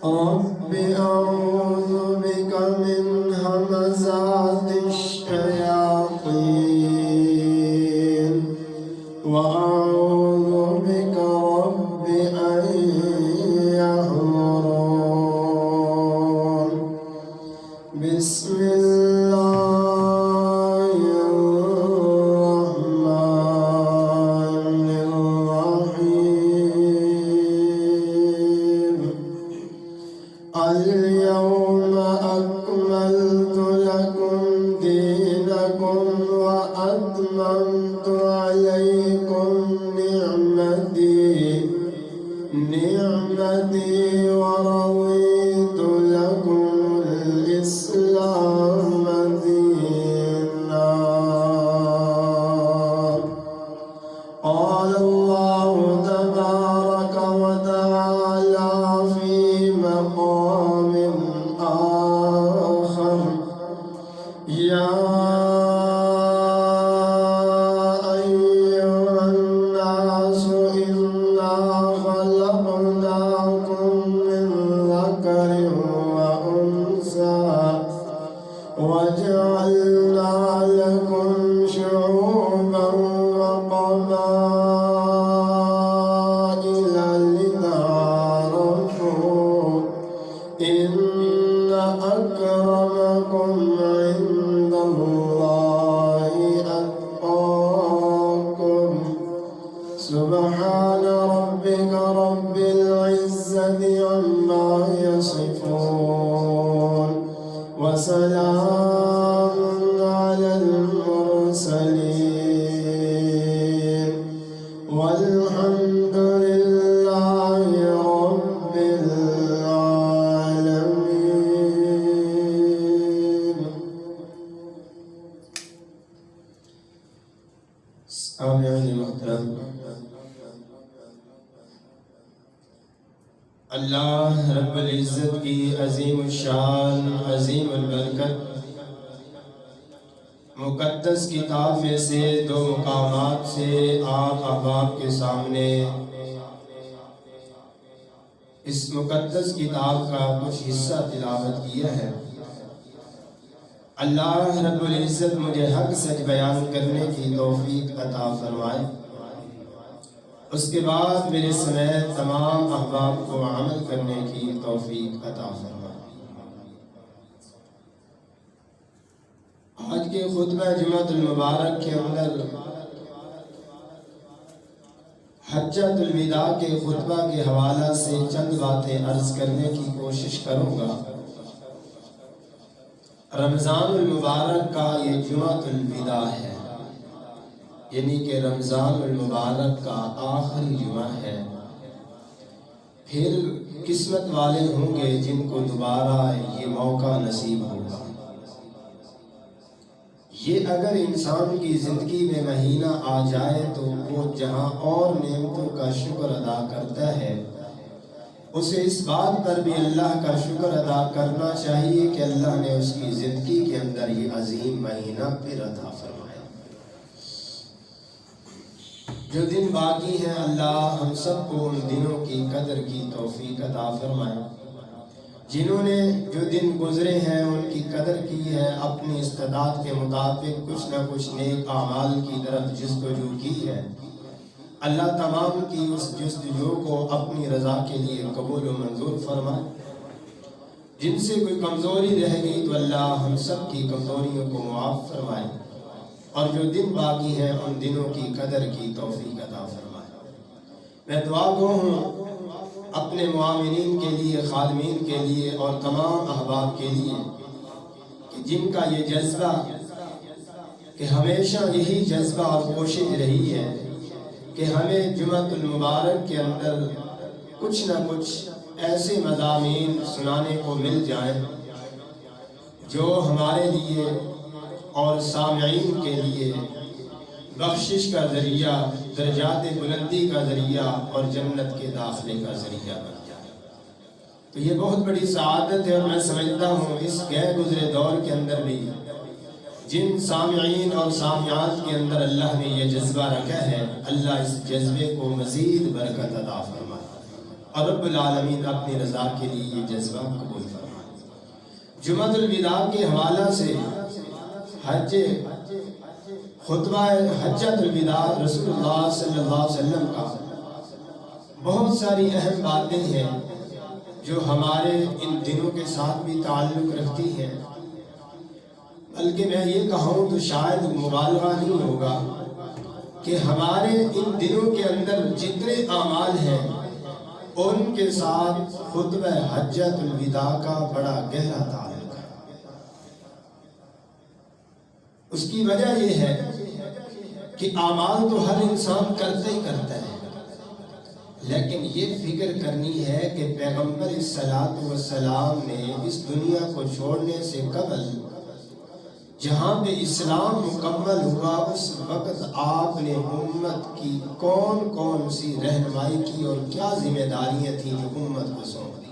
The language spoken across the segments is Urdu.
رب أعوذ بك من همزات الشياطين وأعوذ بك رب أن يحضرون. بسم الله الرحمن الرحيم. اليوم أكملت لكم دينكم وأتممت عليكم نعمتي ورضيت لكم الإسلام دينا. قال الله تبارك وتعالى في مقام آخر: يا أيها الناس إنا خلقناكم من ذكر وأنثى وجعلنا لكم شعوبا وقبائل لتعارفوا إن أكرمكم عند الله أتقاكم. سبحان ربك رب العزة عما يصفون وسلام على المرسلين والحمد لله رب العالمين. سامعین محترم، اللہ رب العزت کی عظیم الشان عظیم البرکت مقدس کتاب میں سے دو مقامات سے آپ احباب کے سامنے اس مقدس کتاب کا کچھ حصہ تلاوت کیا ہے۔ اللہ رب العزت مجھے حق سچ بیان کرنے کی توفیق عطا فرمائے، اس کے بعد میرے سمیت تمام احباب کو عمل کرنے کی توفیق عطا فرمائے۔ آج کے خطبہ جمعۃ المبارک کے اندر حجۃ الوداع کے خطبہ کے حوالہ سے چند باتیں عرض کرنے کی کوشش کروں گا۔ رمضان المبارک کا یہ جمعۃ الوداع ہے، یعنی کہ رمضان المبارک کا آخری جمعہ ہے۔ پھر قسمت والے ہوں گے جن کو دوبارہ یہ موقع نصیب ہوگا۔ یہ اگر انسان کی زندگی میں مہینہ آ جائے تو وہ جہاں اور نعمتوں کا شکر ادا کرتا ہے، اسے اس بات پر بھی اللہ کا شکر ادا کرنا چاہیے کہ اللہ نے اس کی زندگی کے اندر یہ عظیم مہینہ پھر عطا فرمایا۔ جو دن باقی ہیں اللہ ہم سب کو ان دنوں کی قدر کی توفیق عطا فرمائے۔ جنہوں نے جو دن گزرے ہیں ان کی قدر کی ہے، اپنی استطاعت کے مطابق کچھ نہ کچھ نیک اعمال کی طرف جستجو کی ہے۔ اللہ تمام کی اس جستجو کو اپنی رضا کے لیے قبول و منظور فرمائے۔ جن سے کوئی کمزوری رہ گئی تو اللہ ہم سب کی کمزوریوں کو معاف فرمائے، اور جو دن باقی ہیں ان دنوں کی قدر کی توفیق عطا فرمائے۔ میں دعا گو ہوں اپنے معاونین کے لیے، خادمین کے لیے اور تمام احباب کے لیے کہ جن کا یہ جذبہ کہ ہمیشہ یہی جذبہ اور کوشش رہی ہے کہ ہمیں جمعۃ المبارک کے اندر کچھ نہ کچھ ایسے مضامین سنانے کو مل جائیں جو ہمارے لیے اور سامعین کے لیے بخشش کا ذریعہ، درجات بلندی کا ذریعہ اور جنت کے داخلے کا ذریعہ بن جائے۔ تو یہ بہت بڑی سعادت ہے، اور میں سمجھتا ہوں اس گئے گزرے دور کے اندر بھی جن سامعین اور سامعات کے اندر اللہ نے یہ جذبہ رکھا ہے، اللہ اس جذبے کو مزید برکت عطا فرمائے اور رب العالمین اپنی رضا کے لیے یہ جذبہ قبول فرمائے۔ جمعۃ الوداع کے حوالہ سے خطبہ حجۃ الوداع رسول اللہ صلی اللہ علیہ وسلم کا بہت ساری اہم باتیں ہیں جو ہمارے ان دنوں کے ساتھ بھی تعلق رکھتی ہیں، بلکہ میں یہ کہوں تو شاید مبالغہ نہیں ہوگا کہ ہمارے ان دنوں کے اندر جتنے اعمال ہیں ان کے ساتھ خطبہ حجۃ الوداع کا بڑا گہرا تعلق ہے۔ اس کی وجہ یہ ہے کہ اعمال تو ہر انسان کرتا ہی کرتا ہے، لیکن یہ فکر کرنی ہے کہ پیغمبر الصلاۃ والسلام نے اس دنیا کو چھوڑنے سے قبل جہاں پہ اسلام مکمل ہوا اس وقت آپ نے امت کی کون کون سی رہنمائی کی اور کیا ذمہ داریاں تھیں جو امت کو سونپ دی۔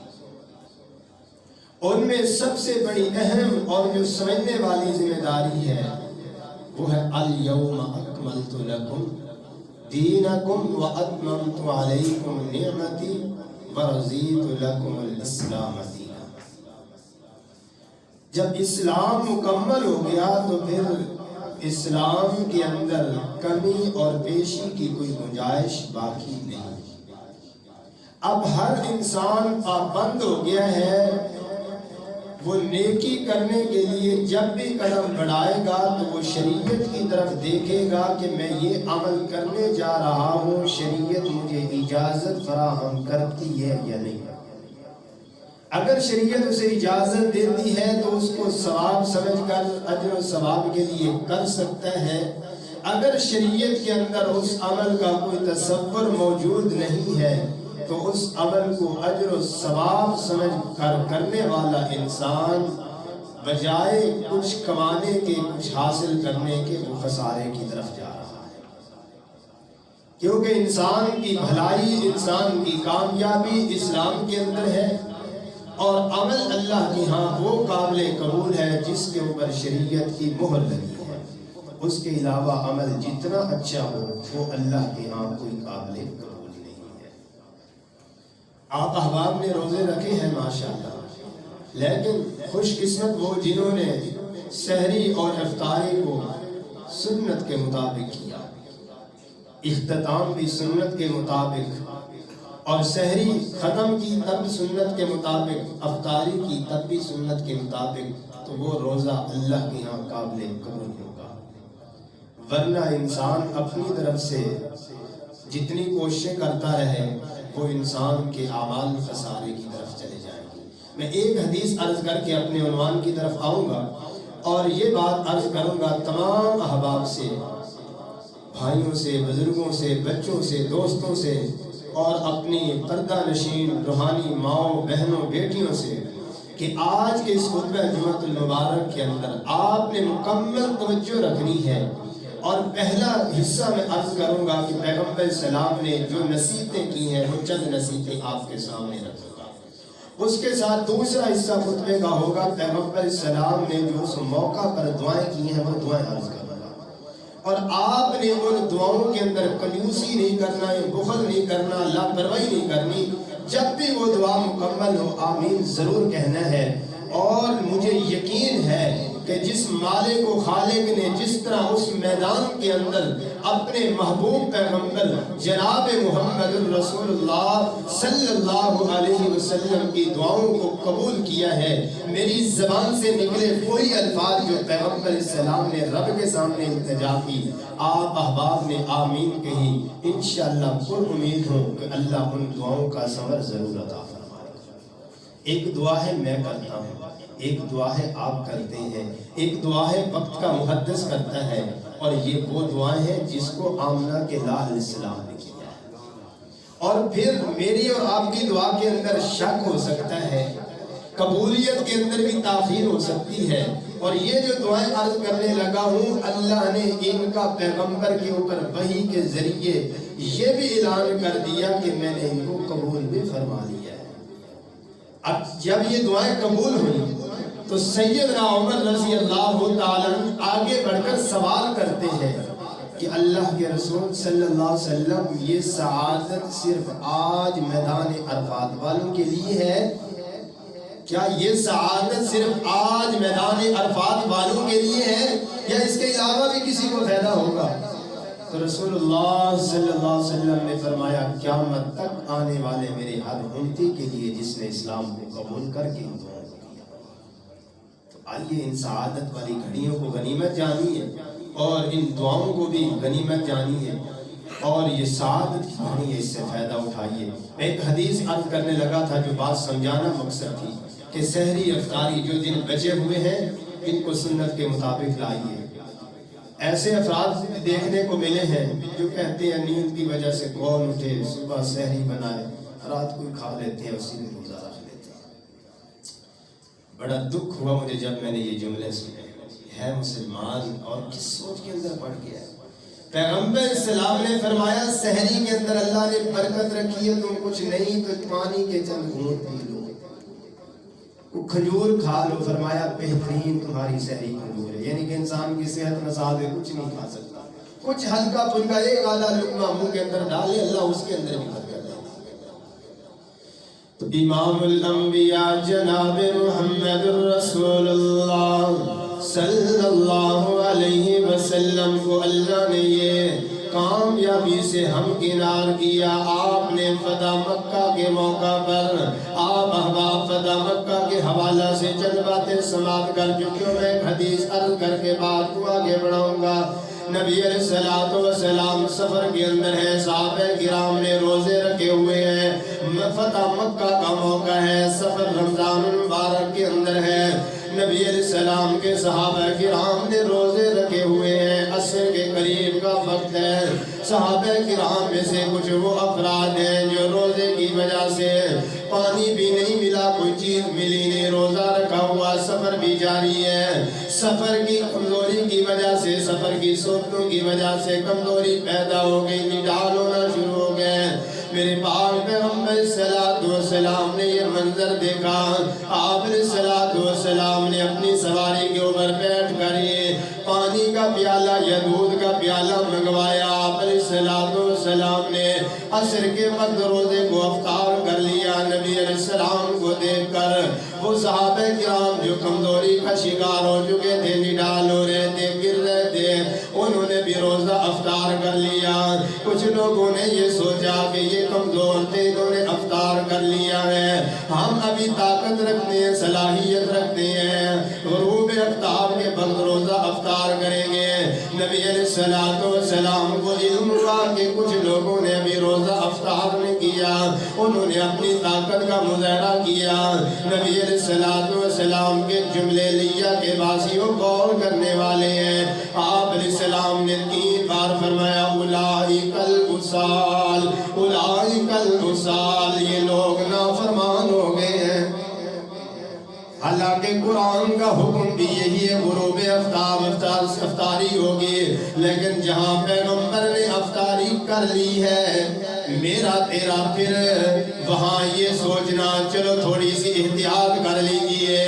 ان میں سب سے بڑی اہم اور جو سمجھنے والی ذمہ داری ہے وہ ہے الیوم اکملت لکم دینکم واتممت علیکم نعمتی ورضیت لکم الاسلام دینا۔ جب اسلام مکمل ہو گیا تو پھر اسلام کے اندر کمی اور بیشی کی کوئی گنجائش باقی نہیں۔ اب ہر انسان پابند ہو گیا ہے، وہ نیکی کرنے کے لیے جب بھی قدم بڑھائے گا تو وہ شریعت کی طرف دیکھے گا کہ میں یہ عمل کرنے جا رہا ہوں، شریعت مجھے اجازت فراہم کرتی ہے یا نہیں۔ اگر شریعت اسے اجازت دیتی ہے تو اس کو ثواب سمجھ کر اجر و ثواب کے لیے کر سکتا ہے، اگر شریعت کے اندر اس عمل کا کوئی تصور موجود نہیں ہے تو اس عمل کو اجر و ثواب سمجھ کر کرنے والا انسان بجائے کچھ کمانے کے کچھ حاصل کرنے کے وہ خسارے کی طرف جا رہا ہے، کیونکہ انسان کی بھلائی، انسان کی کامیابی اسلام کے اندر ہے، اور عمل اللہ کی ہاں وہ قابل قبول ہے جس کے اوپر شریعت کی مہر لگی ہے۔ اس کے علاوہ عمل جتنا اچھا ہو وہ اللہ کے ہاں کوئی قابل قبول نہیں ہے۔ آپ احباب نے روزے رکھے ہیں ماشاءاللہ، لیکن خوش قسمت وہ جنہوں نے سحری اور افطاری کو سنت کے مطابق کیا، اختتام بھی سنت کے مطابق، اور سحری ختم کی تب سنت کے مطابق، افطاری کی تب بھی سنت کے مطابق، تو وہ روزہ اللہ کے ہاں قابل قبول ہوگا۔ ورنہ انسان اپنی طرف سے جتنی کوششیں کرتا رہے وہ انسان کے اعمال خسارے کی طرف چلے جائیں گے۔ میں ایک حدیث عرض کر کے اپنے عنوان کی طرف آؤں گا اور یہ بات عرض کروں گا تمام احباب سے، بھائیوں سے، بزرگوں سے، بچوں سے، دوستوں سے، اور اپنی پردہ نشین روحانی ماؤں، بہنوں، بیٹیوں سے، کہ آج کے اس خطبہ جمعۃ المبارک کے اندر آپ نے مکمل توجہ رکھنی ہے۔ اور پہلا حصہ میں عرض کروں گا کہ پیغمبر السلام نے جو نصیحتیں کی ہیں وہ چند نصیحتیں آپ کے سامنے رکھوں گا۔ اس کے ساتھ دوسرا حصہ خطبے کا ہوگا پیغمبر السلام نے جو اس موقع پر دعائیں کی ہیں وہ دعائیں عرض کروں گا، اور آپ نے ان دعاؤں کے اندر کنجوسی نہیں کرنا، بخل نہیں کرنا، لاپرواہی نہیں کرنی۔ جب بھی وہ دعا مکمل ہو آمین ضرور کہنا ہے۔ اور مجھے یقین ہے کہ جس مالک و خالق نے جس طرح اس میدان کے اندر اپنے محبوب پیغمبر جناب محمد رسول اللہ صلی اللہ علیہ وسلم کی دعاؤں کو قبول کیا ہے، میری زبان سے نکلے کوئی الفاظ جو پیغمبر السلام نے رب کے سامنے التجا کی، آپ احباب نے آمین کہی، انشاءاللہ پر امید ہوں کہ اللہ ان دعاؤں کا ثمر ضرور عطا فرمائے۔ ایک دعا ہے میں کرتا ہوں، ایک دعا ہے آپ کرتے ہیں، ایک دعا ہے وقت کا محدث کرتا ہے، اور یہ وہ دعائیں ہیں جس کو آمنہ کے لاہ علیہ السلام نے کیا ہے۔ اور پھر میری اور آپ کی دعا کے اندر شک ہو سکتا ہے، قبولیت کے اندر بھی تاخیر ہو سکتی ہے، اور یہ جو دعائیں عرض کرنے لگا ہوں اللہ نے ان کا پیغمبر کے اوپر وحی کے ذریعے یہ بھی اعلان کر دیا کہ میں نے ان کو قبول بھی فرما لیا ہے۔ اب جب یہ دعائیں قبول ہوئی تو سیدنا عمر رضی اللہ تعالیٰ آگے بڑھ کر سوال کرتے ہیں کہ اللہ کے رسول صلی اللہ علیہ وسلم یہ سعادت صرف آج میدان عرفات والوں کے لیے ہے؟ کیا یہ سعادت صرف آج میدان عرفات والوں کے لیے ہے یا اس کے علاوہ بھی کسی کو فائدہ ہوگا؟ تو رسول اللہ صلی اللہ علیہ وسلم نے فرمایا قیامت تک آنے والے میرے ہر امتی کے لیے جس نے اسلام کو قبول کر کے دعا کیا۔ تو آئیے ان سعادت والی گھڑیوں کو غنیمت جانیے اور ان دعاؤں کو بھی غنیمت جانیے اور یہ سعادت کی گھڑی ہے، اس سے فائدہ اٹھائیے۔ ایک حدیث عرض کرنے لگا تھا جو بات سمجھانا مقصد تھی کہ سحری افطاری جو دن بچے ہوئے ہیں ان کو سنت کے مطابق لائیے۔ ایسے افراد دیکھنے کو ملے ہیں جو کہتے ہیں نیند کی وجہ سے کون اٹھے، صبح سحری بنائے، رات کو کھا لیتے ہیں، اسی میں روزہ رکھ لیتے ہیں۔ بڑا دکھ ہوا مجھے جب میں نے یہ جملے سنے، ہے مسلمان اور کس سوچ کے اندر پڑ گیا ہے۔ پیغمبر السلام نے فرمایا سحری کے اندر اللہ نے برکت رکھی ہے، تم کچھ نہیں تو پانی کے چند گھونٹ پی لو، کھجور کھا لو، فرمایا بہترین تمہاری سحری کھجور ہے، یعنی کہ انسان کی صحت نصاب ہے، کچھ نہیں کھا سکتا، کچھ ہلکا پھلکا ایک آدھا لقمہ منہ کے اندر ڈالے، اللہ اس کے اندر بھی برکت دے۔ تو امام الانبیاء جناب محمد رسول اللہ صلی اللہ علیہ وسلم کو اللہ نے یہ کامیابی سے ہمکنار کیا۔ آپ نے فتح مکہ کے موقع پر آپ احباب فتح مکہ کے حوالہ سے چند باتیں سماعت کر چکے، میں ایک حدیث عرض کر کے بات کو آگے بڑھاؤں گا۔ نبی علیہ السلام سفر کے اندر ہے، صحابہ کرام نے روزے رکھے ہوئے ہیں، فتح مکہ کا موقع ہے، سفر رمضان المبارک کے اندر ہے، نبی علیہ السلام کے صحابہ کرام نے روزے رکھے ہوئے ہیں، عصر کے قریب کا وقت ہے، صحابہ کرام میں سے کچھ وہ افراد ہیں جو روزے کی وجہ سے پانی بھی نہیں ملا، کوئی چیز ملی نہیں، روزہ رکھا ہوا، سفر بھی جاری ہے، سفر کی کمزوری کی وجہ سے، سفر کی صورتوں کی وجہ سے کمزوری پیدا ہو گئی، نڈال ہونا شروع ہو گئے۔ میرے پاک پیغمبر صلی اللہ علیہ وسلم نے یہ منظر دیکھا، آپ صلی اللہ علیہ وسلم نے اپنی سواری کے اوپر بیٹھ کر یہ پانی کا پیالہ یا دودھ کا پیالہ منگوایا، آپ صلی اللہ علیہ وسلم نے عصر کے وقت روزے کو افطار کر لیا۔ نبی علیہ السلام کو دیکھ کر وہ صحابہ کرام جو کمزوری کا شکار ہو چکے تھے، نڈال ہو رہے تھے، گر رہے تھے، انہوں نے بھی روزہ افطار کر لیا۔ کچھ لوگوں نے یہ سوچا کہ یہ کمزور تھے، انہوں نے افطار کر لیا ہے، ہم ابھی طاقت رکھتے ہیں، صلاحیت رکھتے ہیں، غروب افطار کے وقت روزہ افطار کریں گے۔ نبی علیہ السلام کو علم ہوا کہ کچھ لوگوں نے ابھی روزہ افطار نہیں کیا، انہوں نے اپنی طاقت کا مظاہرہ کیا۔ نبی علیہ السلام کے جملے لیا کے باسیوں غور کرنے والے ہیں، آپ علیہ السلام نے 3 بار فرمایا اولئک الوصال، اولئک الوصال، یہ لوگ نافرمان ہو گئے ہیں۔ حالانکہ قرآن کا حکم بھی یہی ہے، غروب افطاری ہوگی، لیکن جہاں پیغمبر نے افطاری کر لی ہے، میرا تیرا پھر وہاں یہ سوچنا چلو تھوڑی سی احتیاط کر لیجئے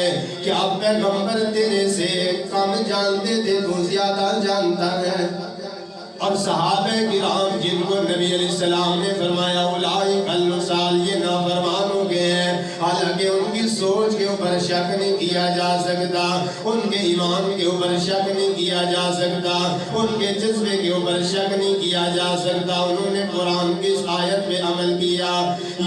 کہ اب پیغمبر تیرے سے کم جانتے تھے تو زیادہ جانتا ہے۔ اور صحابہ کرام جن کو نبی علیہ السلام نے فرمایا اولئک الوصال، یہ نافرمان ہو گئے ہیں، حالانکہ ان کی سوچ کے اوپر شک نہیں کیا جا سکتا، ان کے ایمان کے اوپر شک نہیں کیا جا سکتا، ان کے جذبے کے اوپر شک نہیں کیا جا سکتا، انہوں نے قرآن کی اس آیت پہ عمل کیا۔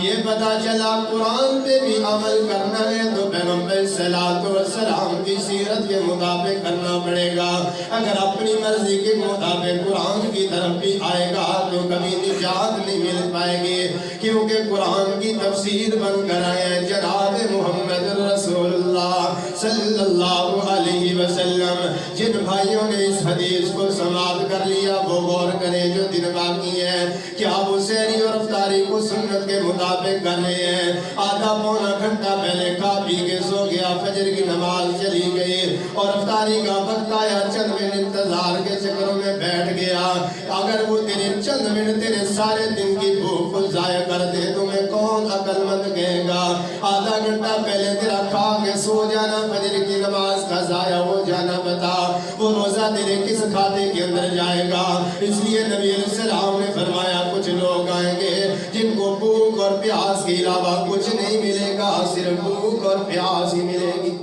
یہ پتا چلا قرآن پہ بھی عمل کرنا ہے تو پیغمبر صلی اللہ علیہ وسلم کی سیرت کے مطابق کرنا پڑے گا۔ اگر اپنی مرضی کے مطابق قرآن کی طرف بھی آئے گا تو کبھی نجات نہیں مل پائے گی، کیونکہ قرآن کی تفسیر بن کر آئے جناب محمد رسول اللہ صلی اللہ علیہ وسلم۔ جن بھائیوں نے اس حدیث کو سماعت کر لیا وہ غور کریں، جو دن باقی ہے کیا وہ سحری اور افطاری کو سنت کے مطابق کر رہے ہیں؟ آدھا پونا گھنٹہ پہلے کھا پی کے سو گیا، فجر کی نماز چلی گئی اور افطاری کا وقت آیا، چند منٹ انتظار کے چکروں میں بیٹھ گیا۔ اگر وہ تیرے چند منٹ تیرے سارے دن کی بھوک کو ضائع کر دے تمہیں کون عقل مند کہے گا؟ آدھا گھنٹہ پہلے تیرا کھا کے سو جانا، فجر کی نماز کا ضائع ہو جانا، بتا وہ روزہ تیرے کس کھاتے کے اندر جائے گا؟ اس لیے نبی علیہ السلام نے فرمایا کچھ لوگ آئیں گے جن کو بھوک اور پیاس کے علاوہ کچھ نہیں ملے گا، صرف بھوک اور پیاس ہی ملے گی،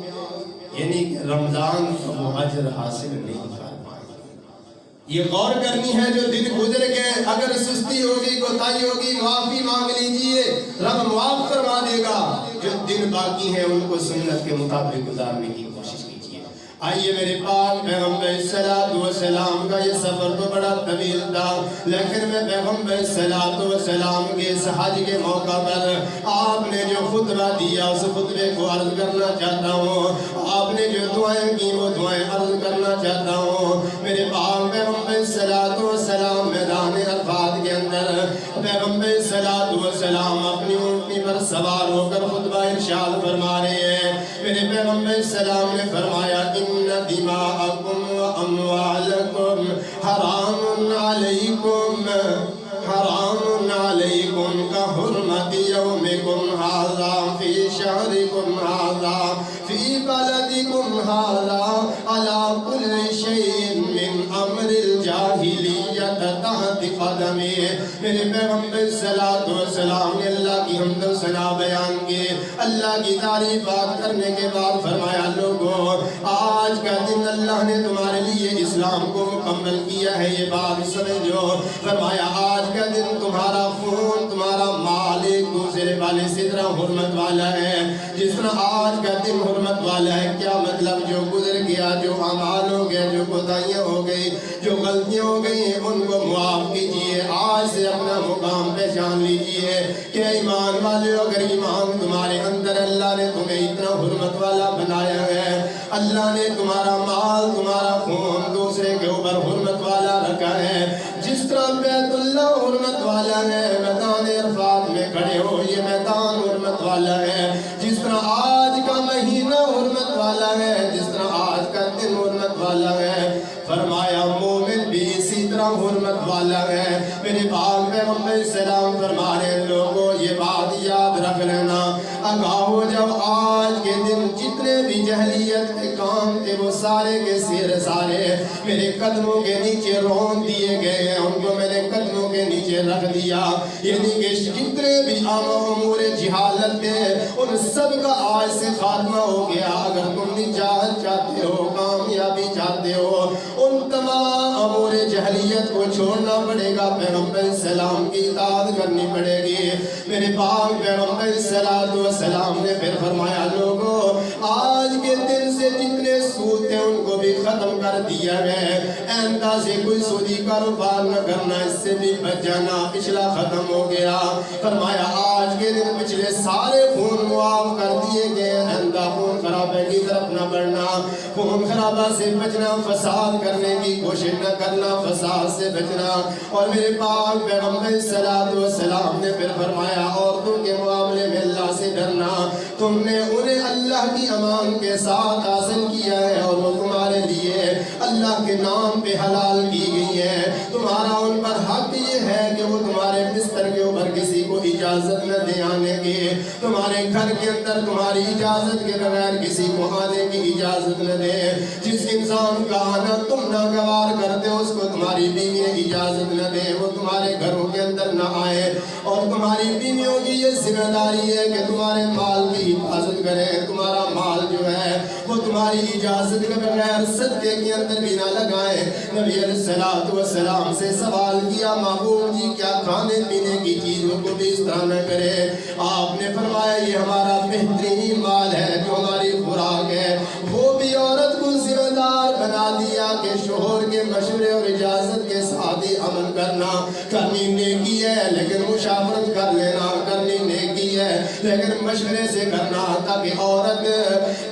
یعنی کہ رمضان کا وہ اجر حاصل نہیں کر پائے۔ یہ غور کرنی ہے، جو دن گزر گئے اگر سستی ہوگی کوتاہی ہوگی معافی مانگ لیجئے، رب معاف فرما دے گا۔ جو دن باقی ہیں ان کو سنت کے مطابق گزارنے کی کوشش کیجئے۔ آئیے میرے پاک پیغمبر صلی اللہ علیہ وسلم کا یہ سفر تو بڑا طویل تھا، لیکن میں پیغمبر صلی اللہ علیہ وسلم کے اس حج کے موقع پر آپ نے جو خطبہ دیا اس خطبے کو عرض کرنا چاہتا ہوں، آپ نے جو دعائیں کی وہ دعائیں عرض کرنا چاہتا ہوں۔ میرے پاک پیغمبر صلی اللہ علیہ وسلم میدان عرفات کے اندر پیغمبر صلی اللہ علیہ وسلم اپنی اونٹنی پر سوار ہو کر خطبہ ارشاد فرما رہے ہیں۔ میرے پیغمبر صلی اللہ علیہ وسلم نے فرمایا ان دماءکم و اموالکم حرام علیکم کا حرمت یومکم ھذا فی شہرکم ھذا فی بلدکم ھذا علی کل شیء من امر الجاہلیت تحت قدمی۔ میرے پیغمبر صلی اللہ علیہ وسلم نے اللہ کی حمد و ثنا بیان کی، اللہ کی تعریفات کرنے کے بعد فرمایا لوگوں آج کا دن اللہ نے تمہارے لیے اسلام کو مکمل کیا ہے، یہ بات سمجھو۔ فرمایا آج کا دن تمہارا خون تمہارا مال ایک دوسرے والے سے طرح حرمت والا ہے، جس طرح آج کا دن حرمت والا ہے۔ کیا مطلب؟ جو گزر گیا، جو اعمال ہو گئے، جو کوتاہیاں ہو گئی، جو غلطیاں ہو گئی ان کو معاف کیجئے۔ آج سے اپنا مقام پہچان لیجئے کہ ایمان والے اگر ایمان تمہارے اندر اللہ نے تمہیں اتنا حرمت والا بنایا ہے، اللہ نے تمہارا مال تمہارا خون دوسرے کے اوپر حرمت والا رکھا ہے، جس طرح بیت اللہ حرمت والا ہے، میدان عرفات میں کھڑے ہو یہ میدان حرمت والا ہے، جس طرح آج کا مہینہ حرمت والا ہے، جس طرح آج کا دن حرمت والا ہے، فرمایا مومن بھی اسی طرح حرمت والا ہے۔ میرے پاک پیغمبر سلام فرما رہے لوگوں یہ بات یاد رکھ لینا، آگاہ ہو جب آج کے دن جتنے بھی جہلیت کے کام تھے وہ سارے کے سارے میرے قدموں کے نیچے رون دیے گئے ہیں، ان کو میں نے قدموں کے نیچے رکھ دیا، یعنی کہ جتنے بھی امور جہالت تھے ان سب کا آج سے خاتمہ ہو گیا۔ اگر تم نجات چاہتے ہو، کامیابی چاہتے ہو، ان تمام امور جہلیت کو چھوڑنا پڑے گا، پیغمبر سلام کی اطاعت کرنی پڑے گی۔ میرے پاک پیغمبر صلی اللہ علیہ وسلم نے پھر فرمایا لوگوں آج کے دن سے جتنے سود تھے ان کو بھی ختم کر دیا ہے، آئندہ سے کوئی سودی کاروبار نہ کرنا، اس سے بھی بچ جانا، پچھلا ختم ہو گیا۔ فرمایا آج کے دن پچھلے سارے خون معاف کر دیے گئے، آئندہ خون خرابے کی طرف نہ بڑھنا، خون خرابہ سے بچنا، فساد کرنے کی کوشش نہ کرنا، فساد سے بچنا۔ اور میرے پاک پیغمبر صلی اللہ علیہ وسلم نے پھر فرمایا عورتوں کے معاملے میں اللہ سے ڈرنا، تم نے انہیں اللہ کی امان کے ساتھ حاصل کیا ہے اور وہ تمہارے لیے اللہ کے نام پہ حلال کی گئی ہے، تمہارا ان پر حق یہ ہے کہ وہ تمہارے بستر کے اوپر کسی کو اجازت نہ دے آنے کی، تمہارے گھر کے اندر تمہاری اجازت کے بغیر کسی کو آنے کی اجازت نہ دے، جس انسان کا آنا تم ناگوار کرتے ہو اس کو تمہاری بیوی اجازت نہ دے، وہ تمہارے گھروں کے اندر نہ آئے، اور تمہاری بیویوں کی یہ ذمہ داری ہے کہ تمہارے مال کی حفاظت کرے، تمہارا مال جو ہے وہ تمہاری اجازت کے بغیر صدقے کے اندر بھی نہ لگائے۔ نبی علیہ الصلوۃ والسلام سے سوال کیا محبوب جی کیا کھانے پینے کی چیزوں کو بھی اس طرح نہ کرے؟ آپ نے فرمایا یہ ہمارا بہترین مال ہے جو ہماری خوراک ہے، وہ بھی عورت کو ذمہ دار بنا دیا کہ شوہر کے مشورے اور اجازت کے ساتھ ہی عمل کرنا، کرنی نیکی ہے لیکن مشاورت کر لینا، کرنی نیکی ہے لیکن مشورے سے کرنا، تاکہ عورت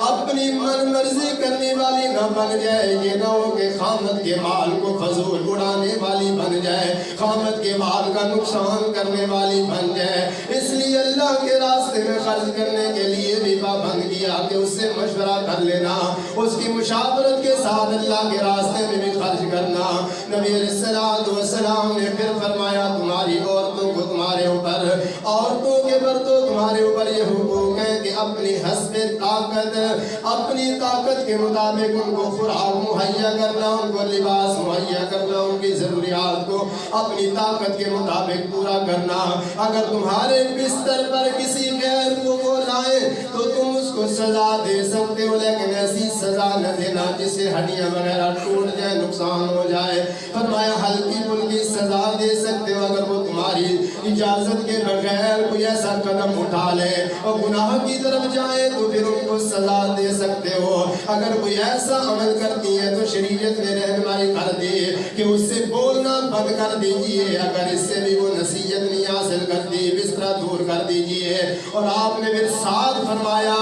اپنی من مرضی کرنے والی نہ بن جائے، یہ نہ ہو کہ خامد کے مال کو فضول اڑانے والی بن جائے، خامد کے مال کا نقصان کرنے والی بن جائے۔ اس لیے اللہ کے راستے میں خرچ کرنے کے لیے بھی پابند کیا کہ اس سے مشورہ کر لینا، اس کی مشاورت کے ساتھ اللہ کے راستے میں بھی خرچ کرنا۔ نبی علیہ الصلوۃ والسلام نے پھر فرمایا تمہاری عورتوں کو تمہارے اوپر، عورتوں کے پر تو تمہارے اوپر یہ حقوق ہے کہ اپنی حسب طاقت، اپنی طاقت کے مطابق ان کو خوراک مہیا کرنا، ان کو لباس مہیا کرنا، ان کی ضروریات کو اپنی طاقت کے مطابق پورا کرنا۔ اگر تمہارے بستر پر کسی غیر کو وہ لائے تو تم اس کو سزا دے سکتے ہو، لیکن ایسی سزا نہ دینا جس سے ہڈیاں وغیرہ ٹوٹ جائے، نقصان ہو جائے۔ فرمایا ہلکی پھلکی سزا دے سکتے ہو، اگر وہ تمہاری اجازت کے بغیر کوئی ایسا قدم اٹھا لے اور گناہ کی طرف جائے تو پھر ان کو سزا دے سکتے ہو۔ اگر کوئی ایسا عمل کرتی ہے تو شریعت نے رہنمائی کر دی کہ اس سے بولنا بند کر دیجئے، اگر اس سے بھی وہ نصیحت نہیں حاصل کرتی بستر دور کر دیجئے۔ اور آپ نے پھر ساتھ فرمایا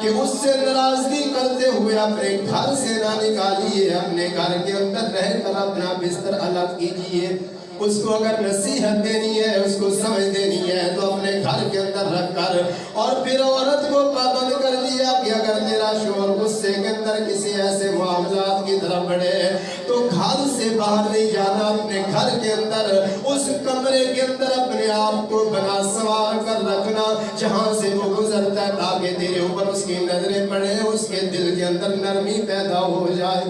کہ اس سے ناراضگی کرتے ہوئے اپنے گھر سے نہ نکالیے، اپنے گھر کے اندر رہ کر اپنا بستر الگ کیجئے۔ اس کو اگر نصیحت دینی ہے، اس کو سمجھ دینی ہے تو اپنے گھر کے اندر رکھ کر، اور پھر عورت کو پابند کر دیا کہ اگر تیرا شوہر غصے کے اندر کسی ایسے معاملات کی طرف بڑھے تو گھر سے باہر نہیں جانا، اپنے گھر کے اندر اس کمرے کے اندر اپنے آپ کو بنا سنوار کر رکھنا جہاں سے وہ گزرتا ہے، تاکہ تیرے اوپر اس کی نظریں پڑے، اس کے دل کے اندر نرمی پیدا ہو جائے۔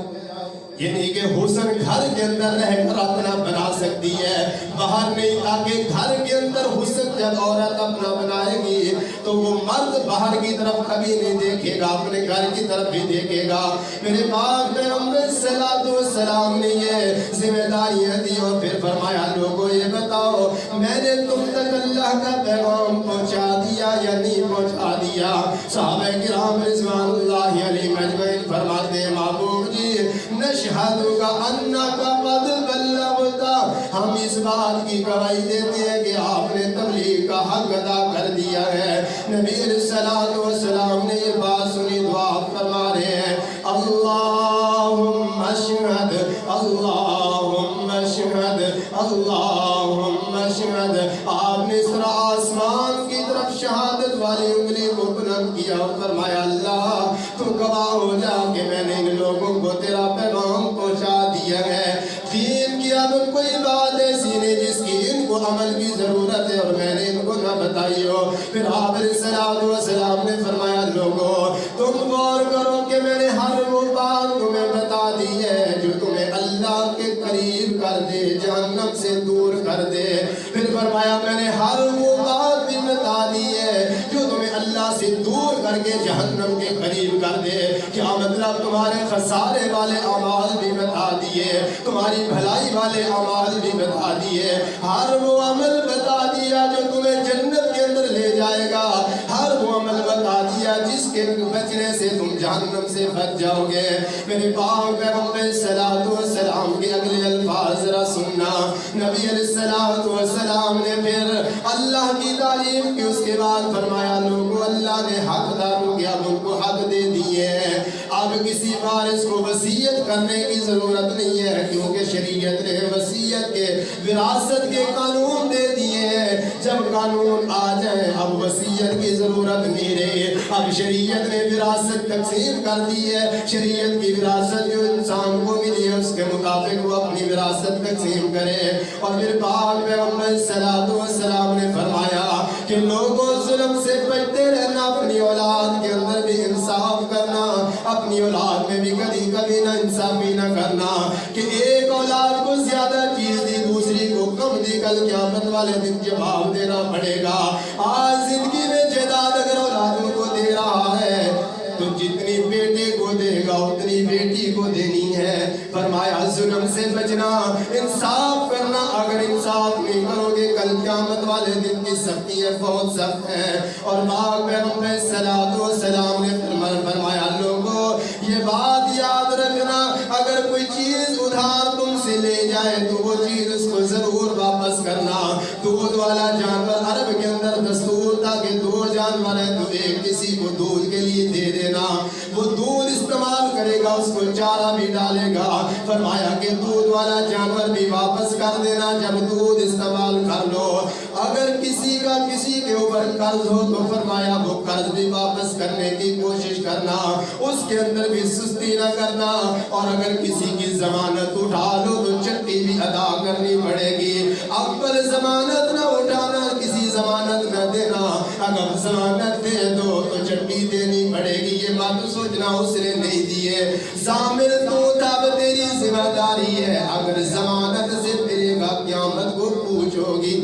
یعنی کہ حسن گھر کے اندر رہ کر اپنا بنا سکتی ہے، باہر نہیں، تاکہ گھر کے اندر حسن جب عورت اپنا بنائے گی تو وہ مرد باہر کی طرف کبھی نہیں دیکھے گا، اپنے گھر کی طرف بھی دیکھے گا۔ میرے پاک پیغمبر صلی اللہ علیہ وسلم نے یہ ذمہ داریاں دی اور پھر فرمایا لوگوں یہ بتاؤ میں نے تم تک اللہ کا پیغام پہنچا دیا یا نہیں پہنچا دیا؟ صحابہ کرام رضوان اللہ علیہم اجمعین فرماتے ہیں معبود جی نشہدک انک قد بلغتا، ہم اس بات کی گواہی دیتے ہیں کہ آپ نے تبلیغ کا حق ادا کر دیا ہے۔ نبی علیہ الصلوۃ والسلام نے یہ بات سنی، دعا فرما رہے ہیں اللہم اشہد اللہم اشہد اللہم اشہد۔ آپ نے اس طرح آسمان کی طرف شہادت والی انگلی کو بلند کیا اور فرمایا اللہ تو گواہ ہو جا کہ میں نے ان لوگوں کو تیرا پیغام پہنچا دیا ہے۔ دین کی اب کوئی بات ایسی نہیں جس کی ان کو عمل کی ضرورت ہے اور میں نے ان کو نہ بتائی ہو۔ پھر آپ علیہ السلام نے فرمایا لوگوں تم غور کرو کہ میں نے ہر وہ بات تمہیں بتا دی ہے جو تمہیں اللہ کے قریب کر دے، جہنم سے دور کر دے۔ پھر فرمایا میں نے ہر وہ بات بھی بتا دی ہے جو تمہیں اللہ سے دور کر کے جہنم کے قریب کر دے۔ کیا مطلب؟ تمہارے خسارے والے اعمال بھی بتا دیے، تمہاری بھلائی والے اعمال بھی بتا دیے، ہر وہ عمل بتا دیا جو تمہیں جنت کے اندر لے جائے گا، ہر وہ عمل بتا دیا جس کے بچنے سے تم جہنم سے بچ جاؤ گے۔ میرے پاک پیغمبر صلی اللہ علیہ وسلم کے اگلے الفاظ ذرا سننا۔ نبی علیہ السلام نے پھر اللہ کی تعلیم کی، اس کے بعد فرمایا لوگوں اللہ نے حقداروں کے اب ان کو حق دے دیے ہیں، اب کسی وارث کو وصیت کرنے کی ضرورت نہیں ہے، کیونکہ شریعت نے وصیت کے وراثت کے قانون دے دیے ہیں۔ جب قانون آ جائے اب وصیت کی ضرورت نہیں رہی، اب شریعت نے وراثت تقسیم کر دی ہے۔ شریعت کی وراثت جو انسان کو ملی ہے اس کے مطابق وہ اپنی وراثت تقسیم کرے۔ اور پھر پاک پیغمبر صلی اللہ علیہ وسلم نے فرمایا کہ لوگوں ظلم سے بچتے رہنا، اپنی اولاد کے اندر بھی انصاف کرنا، اپنی اولاد میں بھی کبھی نہ انصافی نہ کرنا کہ ایک اولاد کو زیادہ چیز دی دوسری کو کم دی، کل قیامت والے دن جواب دینا پڑے گا۔ آج زندگی میں جائیداد اگر اولادوں کو دے رہا ہے تو جتنی بیٹے کو دے گا اتنی بیٹی کو دینی ہے۔ فرمایا ظلم سے بچنا، انصاف کرنا، اگر انصاف نہیں کرو گے کل قیامت والے دن کی سختیاں بہت سخت ہیں۔ اور پاک پیغمبر صلی اللہ علیہ وسلم نے فرمایا لوگوں یہ بات یاد رکھنا، اگر کوئی چیز ادھار تم سے لے جائے تو وہ چیز اس کو ضرور واپس کرنا۔ دودھ والا جانور عرب کے اندر دستور تھا کہ دو جانور ہیں تو ایک کسی کو دودھ کے لیے دے دینا، وہ دودھ استعمال کرے گا، اس کو چارہ بھی ڈالے گا۔ فرمایا کہ دودھ والا جانور بھی واپس کر دینا جب دودھ استعمال کر لو۔ اگر کسی کا کسی کے اوپر قرض ہو تو فرمایا وہ قرض بھی واپس کرنے کی کوشش کرنا، اس کے اندر بھی سستی نہ کرنا۔ اور اگر کسی کی ضمانت اٹھا لو تو چٹی بھی ادا کرنی پڑے گی۔ اول ضمانت نہ اٹھانا، کسی ضمانت نہ دینا، اگر ضمانت دے دو تو چٹی دینی پڑے گی. یہ بات سوچنا اس نے نہیں دی ہے. ضامن تو تب تیری ذمہ داری ہے. اگر ضمانت سے پھرے گا قیامت کو پوچھو گی.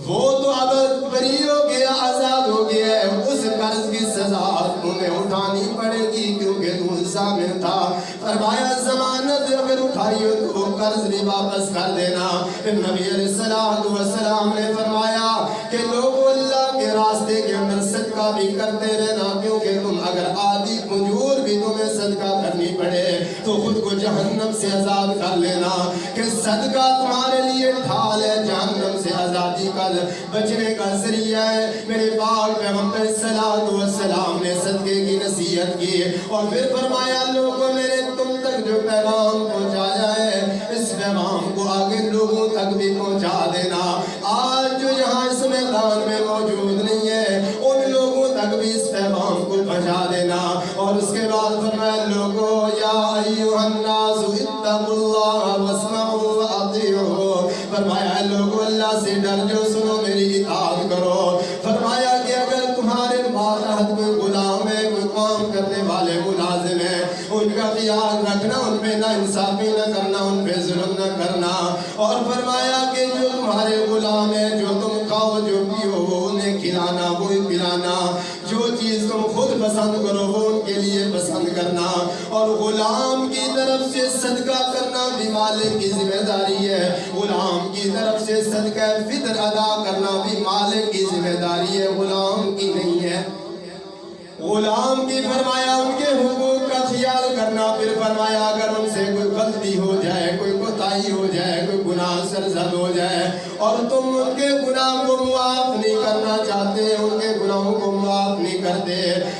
وہ تو اب بری ہو گیا, آزاد ہو گیا ہے. اس قرض کی سزا تمہیں اٹھانی پڑے گی کیونکہ تو ضامن تھا. فرمایا ضمانت اگر اٹھائی ہو تو قرض بھی واپس کر دینا. پھر نبی علیہ السلام نے فرمایا کہ لوگوں اللہ کے راستے کے اندر صدقہ بھی کرتے رہنا, کیونکہ تم اگر آدھی کھجور بھی تمہیں صدقہ کرنی پڑے تو خود کو جہنم سے آزاد کر لینا کہ صدقہ تمہارے لیے ڈھال ہے, جہنم سے آزادی کا بچنے کا ذریعہ ہے. میرے پاک پیغمبر صلی اللہ علیہ وسلم نے صدقے کی نصیحت کی اور پھر فرمایا لوگوں میرے تم تک جو پیغام پہنچایا ہے اس پیغام کو آگے لوگوں تک بھی پہنچا دینا. آج جو یہاں اس میدان میں موجود نہیں ہے ان لوگوں تک بھی اس پیغام کو پہنچا دینا. اور اس کے بعد فرمایا لوگوں یا ایھا الناس اتقوا اللہ واسمعوا واطیعوا. فرمایا لوگوں اللہ سے ڈر جو سنو میری اطاعت کرو. فرمایا کہ اگر تمہارے ماتحت کوئی غلام ہے, کوئی کام کرنے والے ملازم ہیں, ان کا خیال رکھنا, ان پہ نا انصافی نہ کرنا, ان پہ ظلم نہ کرنا. اور فرمایا کہ جو تمہارے غلام ہیں جو تم کھاؤ جو پیو وہ انہیں کھلانا وہی پلانا. جو چیز تم خود پسند کرو وہ ان کے لیے پسند کرنا. اور غلام کی طرف سے صدقہ کرنا بھی مالک کی ذمہ داری ہے. غلام کی طرف سے صدقہ فطر ادا کرنا بھی مالک کی ذمہ داری ہے, غلام کی نہیں ہے. غلام کی فرمایا ان کے حقوق کا خیال کرنا. پھر فرمایا اگر ان سے کوئی غلطی ہو جائے, کوئی کوتاہی ہو جائے, کوئی گناہ سرزد ہو جائے اور تم ان کے گناہ کو معاف نہیں کرنا چاہتے, ان کے گناہوں کو معاف نہیں کرتے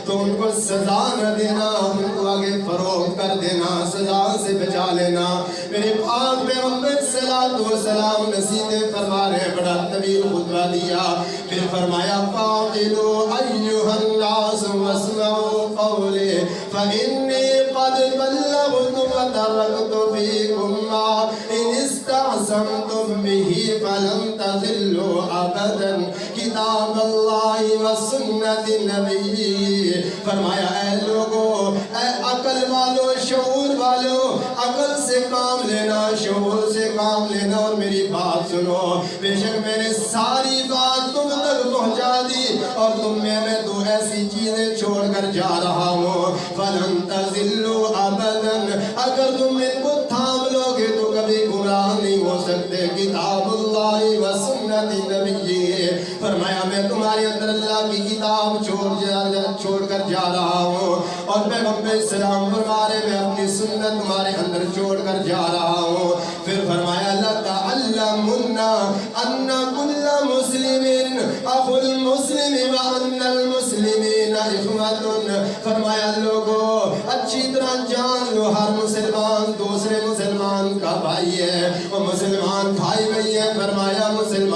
تو ان کو سزا نہ دینا, ان کو آگے فروخت کر دینا, سزا سے بچا لینا. میرے پاک پیغمبر صلی اللہ علیہ وسلم نصیحتیں فرما رہے, بڑا طویل خطبہ دیا. پھر فرمایا فاعقلوا ایھا الناس واسمعوا قولی فإنی قد بلغت وترکت فیکم ما ان استعصمتم به فلن تضلوا ابدا کتاب اللہ وسنت نبی. فرمایا اے لوگو, اے عقل والو, شعور والو, عقل سے کام لینا, شعور سے کام لینا اور میری بات سنو. بے شک میں نے ساری بات تم تک پہنچا دی اور تم میں دو ایسی چیزیں چھوڑ کر جا رہا ہوں. فلن تضلوا ابدا, اگر تم ان کو تھام لو گے تو کبھی گمراہ نہیں ہو سکتے. کتاب اللہ و سنت نبی. فرمایا میں تمہارے اندر اللہ کی کتاب چھوڑ کر جا رہا ہوں اور پیغمبر اسلام فرما رہے میں اپنی سنت تمہارے اندر چھوڑ کر جا رہا ہوں. پھر فرمایا لَتَعَلَّمُنَّ أَنَّ كُلَّ مُسْلِمٍ أَخُو الْمُسْلِمِ وَأَنَّ الْمُسْلِمِينَ إِخْوَةٌ. فرمایا لوگو اچھی طرح جان لو ہر مسلمان دوسرے مسلمان کا بھائی ہے اور مسلمان بھائی بھائی ہے. فرمایا مسلمان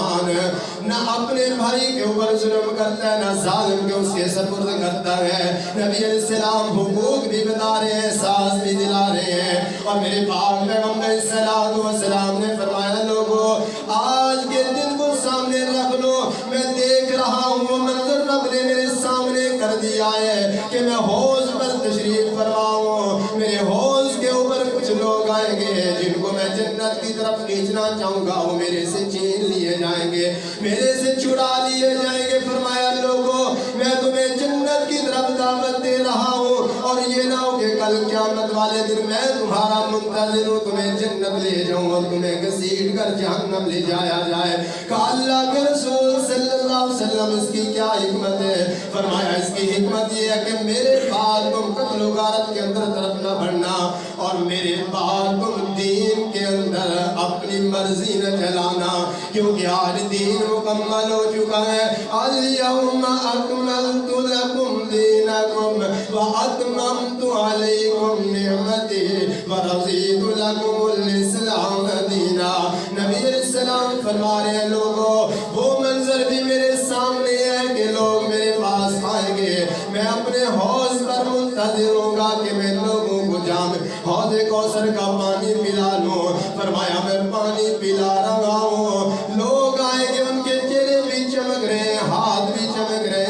نہ اپنے بھائی کے اوپر ظلم کرتا ہے, نہ ظالم کے اس کے سپرد کرتا ہے. نبی علیہ السلام حقوق بھی بتا رہے ہیں, احساس بھی دلا رہے ہیں. اور میرے پاک پیغمبر صلی اللہ علیہ وسلم نے فرمایا لوگو آج کے دن کو سامنے رکھ لو. میں دیکھ رہا ہوں وہ منظر رب نے میرے سامنے کر دیا ہے کہ میں حوض پر تشریف فرماؤں. میرے حوض کے اوپر کچھ لوگ آئیں گے جن کو میں جنت کی طرف کھینچنا چاہوں گا, وہ میرے سے چھین لیے جائیں گے, میرے سے چھڑا لیے جائیں گے. فرمایا لوگوں میں تمہیں جنت کی طرف دعوت دے رہا ہوں اور یہ نہ ہو کہ کل قیامت والے دن میں تمہارا منتظر ہوں, تمہیں جنت لے جاؤں اور تمہیں گھسیٹ کر جہنم لے جایا جائے. کہا اللہ کے رسول صلی اللہ علیہ وسلم اس کی کیا حکمت ہے؟ فرمایا اس کی حکمت یہ ہے کہ میرے بعد تم قتل و غارت کے اندر طرف نہ بڑھنا اور میرے بعد تم دین کے اندر اپنی مرضی نہ چلانا, کیونکہ آج دین مکمل ہو چکا ہے. الیوم اکملت لکم دینکم واتممت علیکم نعمتی ورضیت لکم الاسلام دینا. نبی علیہ السلام فرما رہے ہیں لوگوں وہ منظر بھی میرے سامنے ہے کہ لوگ میرے پاس آئیں گے, میں اپنے حوض پر منتظر ہوں گا کہ میں لوگوں کو جام حوض کوثر کا پانی پلا لوں. فرمایا میں پانی پلا رہا ہوں, لوگ آئیں گے ان کے چہرے بھی چمک رہے ہیں, ہاتھ بھی چمک رہے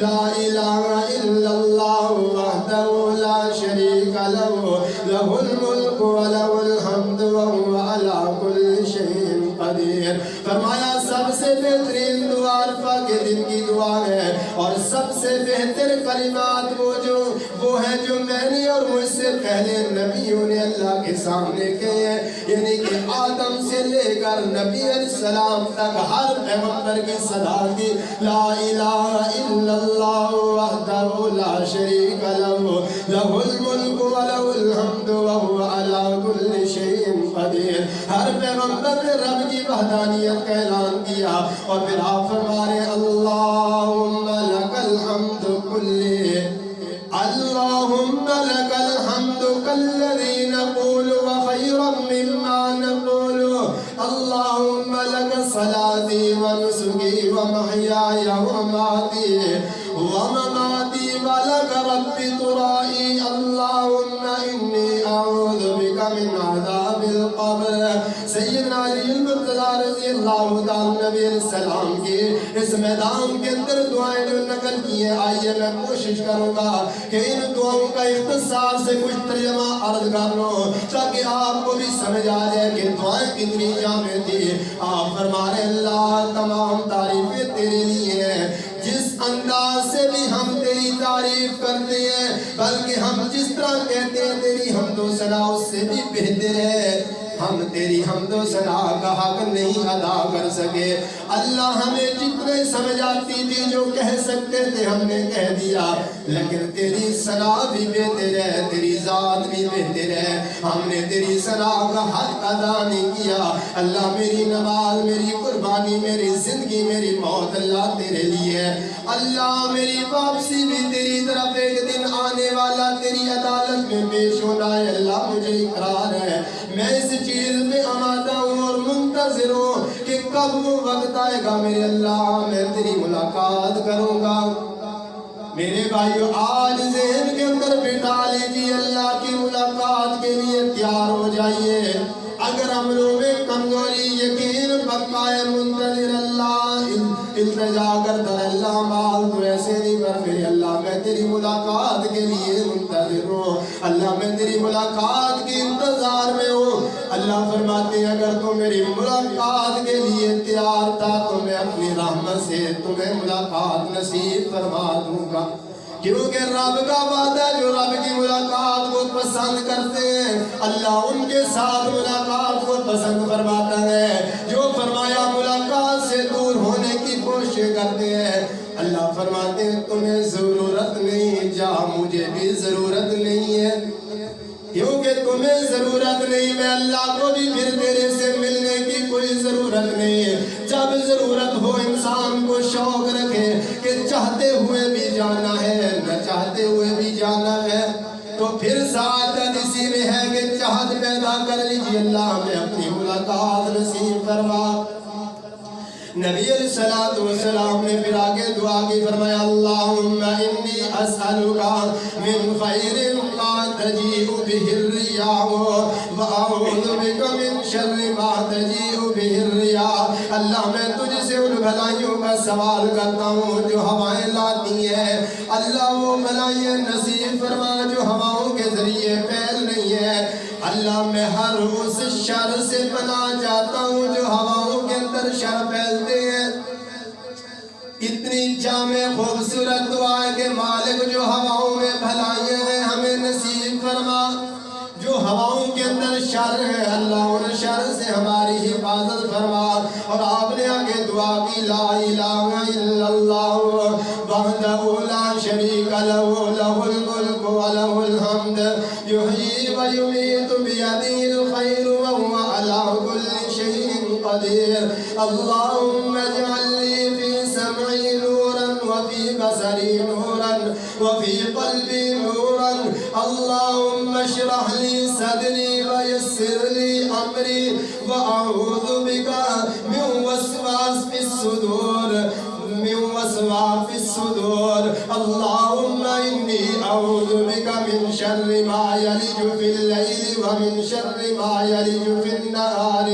لا الہ الا اللہ وحدہ لا شریک لہ لہ الملک ولہ الحمد وہو علی کل شیء قدیر۔ فرمایا سب سے بہترین دعا عرفہ کے دن کی دعا ہے، اور سب سے بہتر کلمات وہ ہیں جو میں نے اور مجھ سے پہلے نبیوں نے اللہ کے سامنے کہے ہیں، یعنی کہ آدم سے لے کر نبی علیہ السلام تک ہر پیغمبر کی صدا کی لا الہ الا اللہ وحدہ لا شریک لہ لہ الملک ولہ الحمد وہو علی کل شیء قدیر۔ ہر پیغمبر نے رب کی وحدانیت کا اعلان کیا، اور پھر آپ فرما رہے اللہم لک الحمد کلہ، اللہم لک الحمد کالذی نقول وخیرا مما نقول، اللہم لک صلاتی ونسکی ومحیای ومماتی ولک رب ترائی، اللہم انی اعوذ بک من عذاب القبر۔ سیدنا علی المرتضیٰ رضی اللہ تعالیٰ نبی علیہ السلام کی اس میدان کے اندر دعائیں جو نقل کی ہیں، آئیے میں کوشش کروں گا کہ ان دعاؤں کا اختصار سے کچھ ترجمہ عرض کر لو تاکہ آپ کو بھی سمجھ آ جائے کہ دعائیں کتنی جامع تھی۔ آپ فرما رہے اللہ تمام تعریفیں تیرے لیے ہیں، جس انداز سے بھی ہم تیری تعریف کرتے ہیں، بلکہ ہم جس طرح کہتے ہیں تیری حمد و ثنا اس سے بھی بہتر ہے، ہم تیری حمد و ثنا کا حق نہیں ادا کر سکے۔ اللہ ہمیں جتنے سمجھ آتی تھی جو کہہ سکتے تھے ہم نے کہہ دیا، لیکن تیری ثنا بھی بہتر ہے، تیری ذات بھی بہتر ہے، ہم نے تیری ثنا کا حق ادا نہیں کیا۔ اللہ میری نماز، میری قربانی، میری زندگی، میری موت اللہ تیرے لیے ہے۔ اللہ میری واپسی بھی تیری طرف ایک دن آنے والا، تیری عدالت میں پیش ہونا ہے۔ اللہ مجھے اقرار ہے میں اس چیز میں آمادہ ہوں اور منتظر ہوں کہ کب وہ وقت آئے گا میرے اللہ میں تیری ملاقات کروں گا۔ میرے بھائیو آج ذہن کے اندر بٹھا لیجیے اللہ کی ملاقات کے لیے تیار ہو جائیے۔ اگر عملوں میں کمزوری یقین پکا ہے، منتظر اللہ التجا کرتا ہے اللہ مال تو ایسے نہیں پر میرے اللہ میں تیری ملاقات کے لیے منتظر ہوں، اللہ میں تیری ملاقات کی انتظار میں ہوں۔ اللہ فرماتے ہیں اگر تو میری ملاقات کے لیے تیار تھا تو میں اپنی رحمت سے تمہیں ملاقات نصیب فرما دوں گا، کیونکہ رب کا وعدہ جو رب کی ملاقات کو پسند کرتے ہیں اللہ ان کے ساتھ ملاقات کو پسند فرماتا ہے، جو فرمایا ملاقات سے دور ہونے کی کوشش کرتے ہیں اللہ فرماتے ہیں تمہیں ضرورت نہیں، جا مجھے بھی ضرورت نہیں ہے، کیونکہ تمہیں ضرورت نہیں، میں اللہ کو بھی پھر تیرے سے ملنے کی کوئی ضرورت نہیں ہے۔ جب ضرورت ہو انسان کو شوق رکھے کہ چاہتے ہوئے بھی جانا ہے نہ چاہتے ہوئے بھی جانا ہے، تو پھر سعادت اسی میں ہے کہ چاہت پیدا کر لیجیے اللہ میں اپنی ملاقات نصیب فرما۔ نبی علیہ السلام نے پھر آگے دعا کی فرمایا اللہم انی اسألکا من خیر ما تجیء بہ الریاح واعوذ بک من شر ما تجیء بہ الریاح۔ اللہ میں تجھ سے ان بھلائیوں کا سوال کرتا ہوں جو ہوائیں لاتی ہیں، اللہ وہ بھلائیاں نصیب فرما جو ہواؤں کے ذریعے پھیل رہی ہے۔ اللہ میں ہر اس شر سے پناہ چاہتا ہوں جو ہواؤں کے اندر شر پھیلتے ہیں۔ اتنی جامع خوبصورت دعا ہے کہ مالک جو ہواؤں میں بھلائیاں ہیں ہمیں نصیب فرما، جو ہواؤں کے اندر شر ہے اللہ ان شر سے ہماری حفاظت فرما۔ اور آپ نے آگے دعا کی لا الہ الا اللہ وحدہ لا شریک لہ لہ الملک ولہ الحمد یحیی ویمیت بیدہ الخیر وہو علی کل شیء قدیر۔ اللہم اجعل لی فی سمعی نورا وفی بصری نورا وفی قلبی نورا، اللہم اشرح لی صدری ویسر لی امری واعوذ بک من وسواس فی الصدور اللہم انی اعوذ بک من شر ما یلج فی اللیل ومن شر ما یلج فی النہار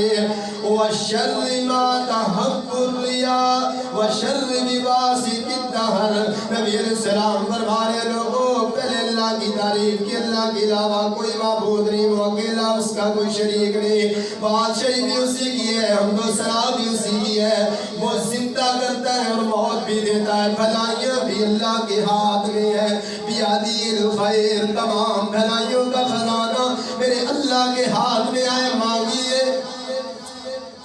وشر ما تحب الریاء وشر بواسط الدہر الدہر. نبی علیہ السلام فرما رہے لوگوں پہلے اللہ کی تعریف کی. اللہ کے علاوہ کوئی معبود نہیں, وہ اکیلا, اس کا کوئی شریک نہیں. بادشاہی بھی اسی کی ہے, حمد و ثنا بھی اسی کی ہے. وہ زندہ کرتا ہے اور موت بھی دیتا ہے. بھلائیاں بھی اللہ کے ہاتھ میں ہے. بیادی الخیر, تمام بھلائیوں کا خزانہ میرے اللہ کے ہاتھ میں آئے. مانگیے.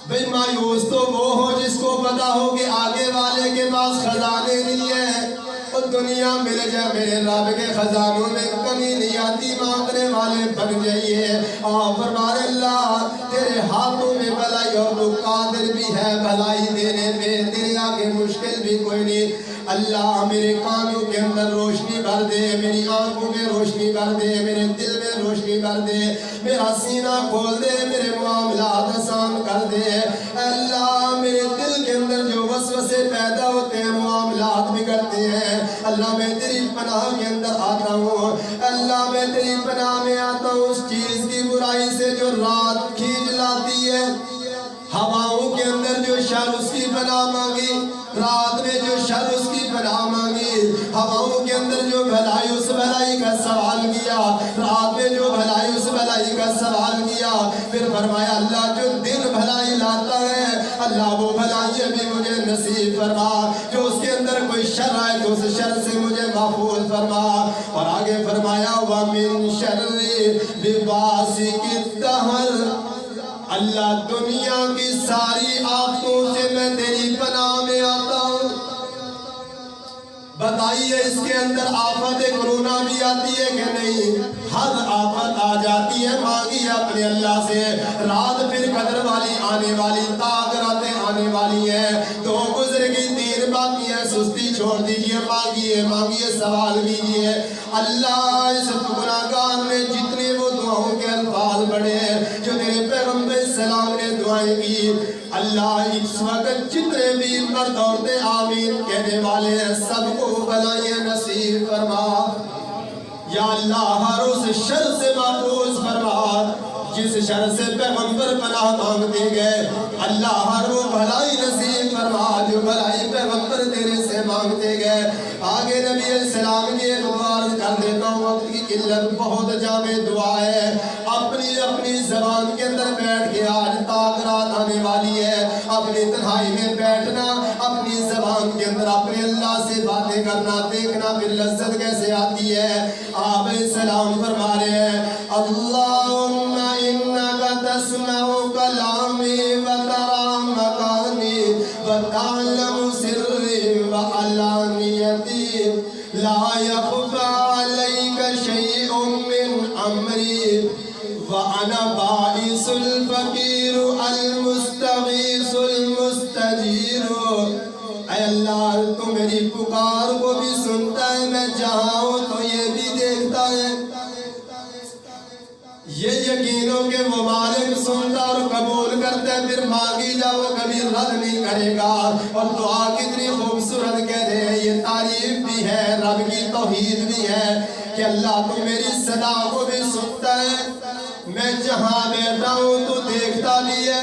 بھئی مایوس تو وہ ہو جس کو پتا ہو کہ آگے والے کے پاس خزانے نہیں ہیں, اور دنیا مل جائے میرے رب کے خزانوں میں کمی نہیں آتی. مانگنے والے بن جائیے. آپ فرمانے اللہ تیرے ہاتھوں میں بھلائی, اور تو قادر بھی ہے بھلائی دینے پہ, تیرے آگے مشکل بھی کوئی نہیں. اللہ میرے کانوں کے اندر روشنی بھر دے, میری آنکھوں میں روشنی بھر دے, میرے دل میں روشنی بھر دے, میرا سینہ کھول دے, میرے معاملات آسان کر دے. اللہ میرے دل کے اندر جو وسوسے پیدا ہوتے ہیں, معاملات بگڑتے ہیں, اللہ میں تیری پناہ کے اندر آتا ہوں. اللہ میں تیری پناہ میں آتا ہوں اس چیز کی برائی سے جو رات کھینچ لاتی ہے. ہواؤں کے اندر جو شر اس کی پناہ مانگی, رات میں جو شر اس کی پناہ مانگی. ہواؤں کے اندر جو بھلائی اس بھلائی کا سوال کیا, رات میں جو بھلائی اس بھلائی کا سوال کیا. پھر فرمایا اللہ جو دن بھلائی لاتا ہے, اللہ وہ بھلائیاں بھی مجھے نصیب فرما. جو اس کے اندر کوئی شر آئے تو اس شر سے مجھے محفوظ فرما. اور آگے فرمایا وَمِن شَرِّ بِبَاسِقِ الدَّهْرِ, اللہ دنیا کی ساری آفتوں سے میں تیری پناہ میں آتا ہوں. بتائیے اس کے اندر آفت کرونا بھی آتی ہے کہ نہیں؟ ہر آفت آ جاتی ہے. مانگی اپنے اللہ سے. رات پھر قدر والی آنے والی, تاک راتیں آنے والی ہیں. دو گزر گئی, تین باقی ہیں, سستی چھوڑ دیجئے. مانگیے مانگیے, سوال کیجئے. اللہ اس گناہگار نے جتنے وہ دعاؤں کے الفاظ پڑھے جو تیرے پیغمبر السلام نے دعائیں کی, اللہ اس وقت جتنے بھی مرد عورتیں آمین کہنے والے ہیں سب کو بھلائیاں نصیب فرما. یا اللہ ہر اس شر سے محفوظ فرما جس شر سے پیغمبر پناہ مانگتے گئے. اللہ ہر وہ بھلائی نصیب فرما جو بھلائی پیغمبر تیرے سے مانگتے گئے. آگے نبی علیہ السلام کی ایک عرض کر دیتا ہوں, وقت کی قلت بہت جامع دعا ہے. اپنی اپنی زبان کے اندر بیٹھ کے, آج تاک رات آنے والی ہے, اپنی تنہائی میں بیٹھنا, اپنی زبان کے اندر اپنے اللہ سے باتیں کرنا, دیکھنا پھر لذت کیسے آتی ہے. آپ علیہ السلام فرما رہے ہیں اللہم انکا تسمع کلامی وترا مکانی وتعلم سری وعلانیتی لا یخفى علیک شیء من امری وَأَنَا بَائِسُ الْفَقِيرُ الْمُسْتَغِيثُ الْمُسْتَجِيرُ. اے اللہ تو میری پکار کو بھی سنتا ہے, میں جہاں ہوں تو یہ بھی دیکھتا ہے. یہ یقین ہو کہ وہ مالک سنتا اور قبول کرتا ہے, پھر مانگی جا وہ کبھی رد نہیں کرے گا. اور دعا کتنی خوبصورت کہہ رہے ہیں, یہ تعریف بھی ہے, رب کی توحید بھی ہے کہ اللہ تو میری صدا کو بھی سنتا ہے, میں جہاں بیٹھا ہوں تو دیکھتا بھی ہے,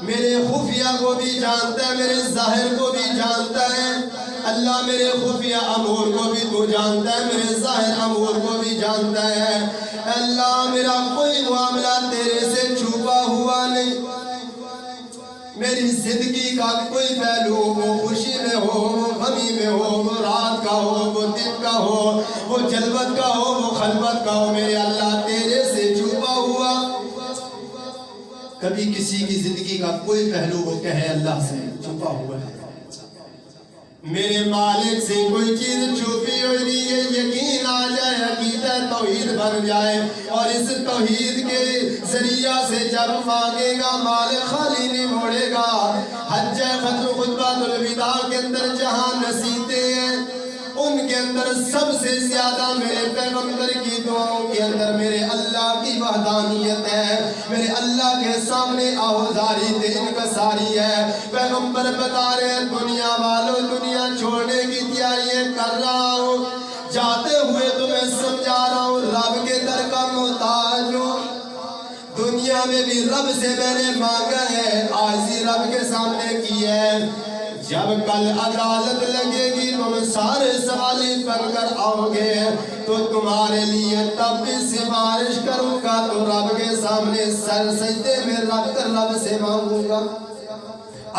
میرے خفیہ کو بھی جانتا ہے, میرے ظاہر کو بھی جانتا ہے. اللہ میرے خفیہ امور کو بھی تو جانتا ہے, میرے ظاہر امور کو بھی جانتا ہے. اللہ میرا کوئی معاملہ تیرے سے چھپا ہوا نہیں. میری زندگی کا کوئی پہلو, وہ خوشی میں ہو, وہ غمی میں ہو, وہ رات کا ہو, وہ دن کا ہو, وہ جلوت کا ہو, وہ خلوت کا ہو, میرے اللہ تیرے سے چھپا ہوا. کبھی کسی کی زندگی کا کوئی پہلو وہ کہے اللہ سے چھپا ہوا ہے. میرے مالک سے کوئی چیز چھپی ہوئی نہیں ہے. یقین آ جائے, عقیدہ توحید بن جائے, اور اس توحید کے ذریعہ سے جب مانگے گا مالک خالی نہیں موڑے گا. حج خطبۃ الوداع کے اندر جہاں نصیحتیں ہیں ان کے اندر سب سے زیادہ میرے پیغمبر کی دعاؤں کے اندر میرے اللہ کی وحدانیت ہے, میرے اللہ کے سامنے آہوزاری انکساری ہے. پیغمبر بتا رہے ہیں دنیا والوں دنیا چھوڑنے کی تیاریاں کر رہا ہوں, جاتے ہوئے تمہیں سمجھا رہا ہوں رب کے در کا محتاج ہوں. دنیا میں بھی رب سے میں نے مانگا ہے, عاجزی رب کے سامنے کی ہے. جب کل عدالت لگے گی تم سارے سوالی بن کر آؤ گے تو تمہارے لیے تب بھی سفارش کروں گا تو رب کے سامنے سر سجدے میں رکھ کر رب سے مانگوں گا۔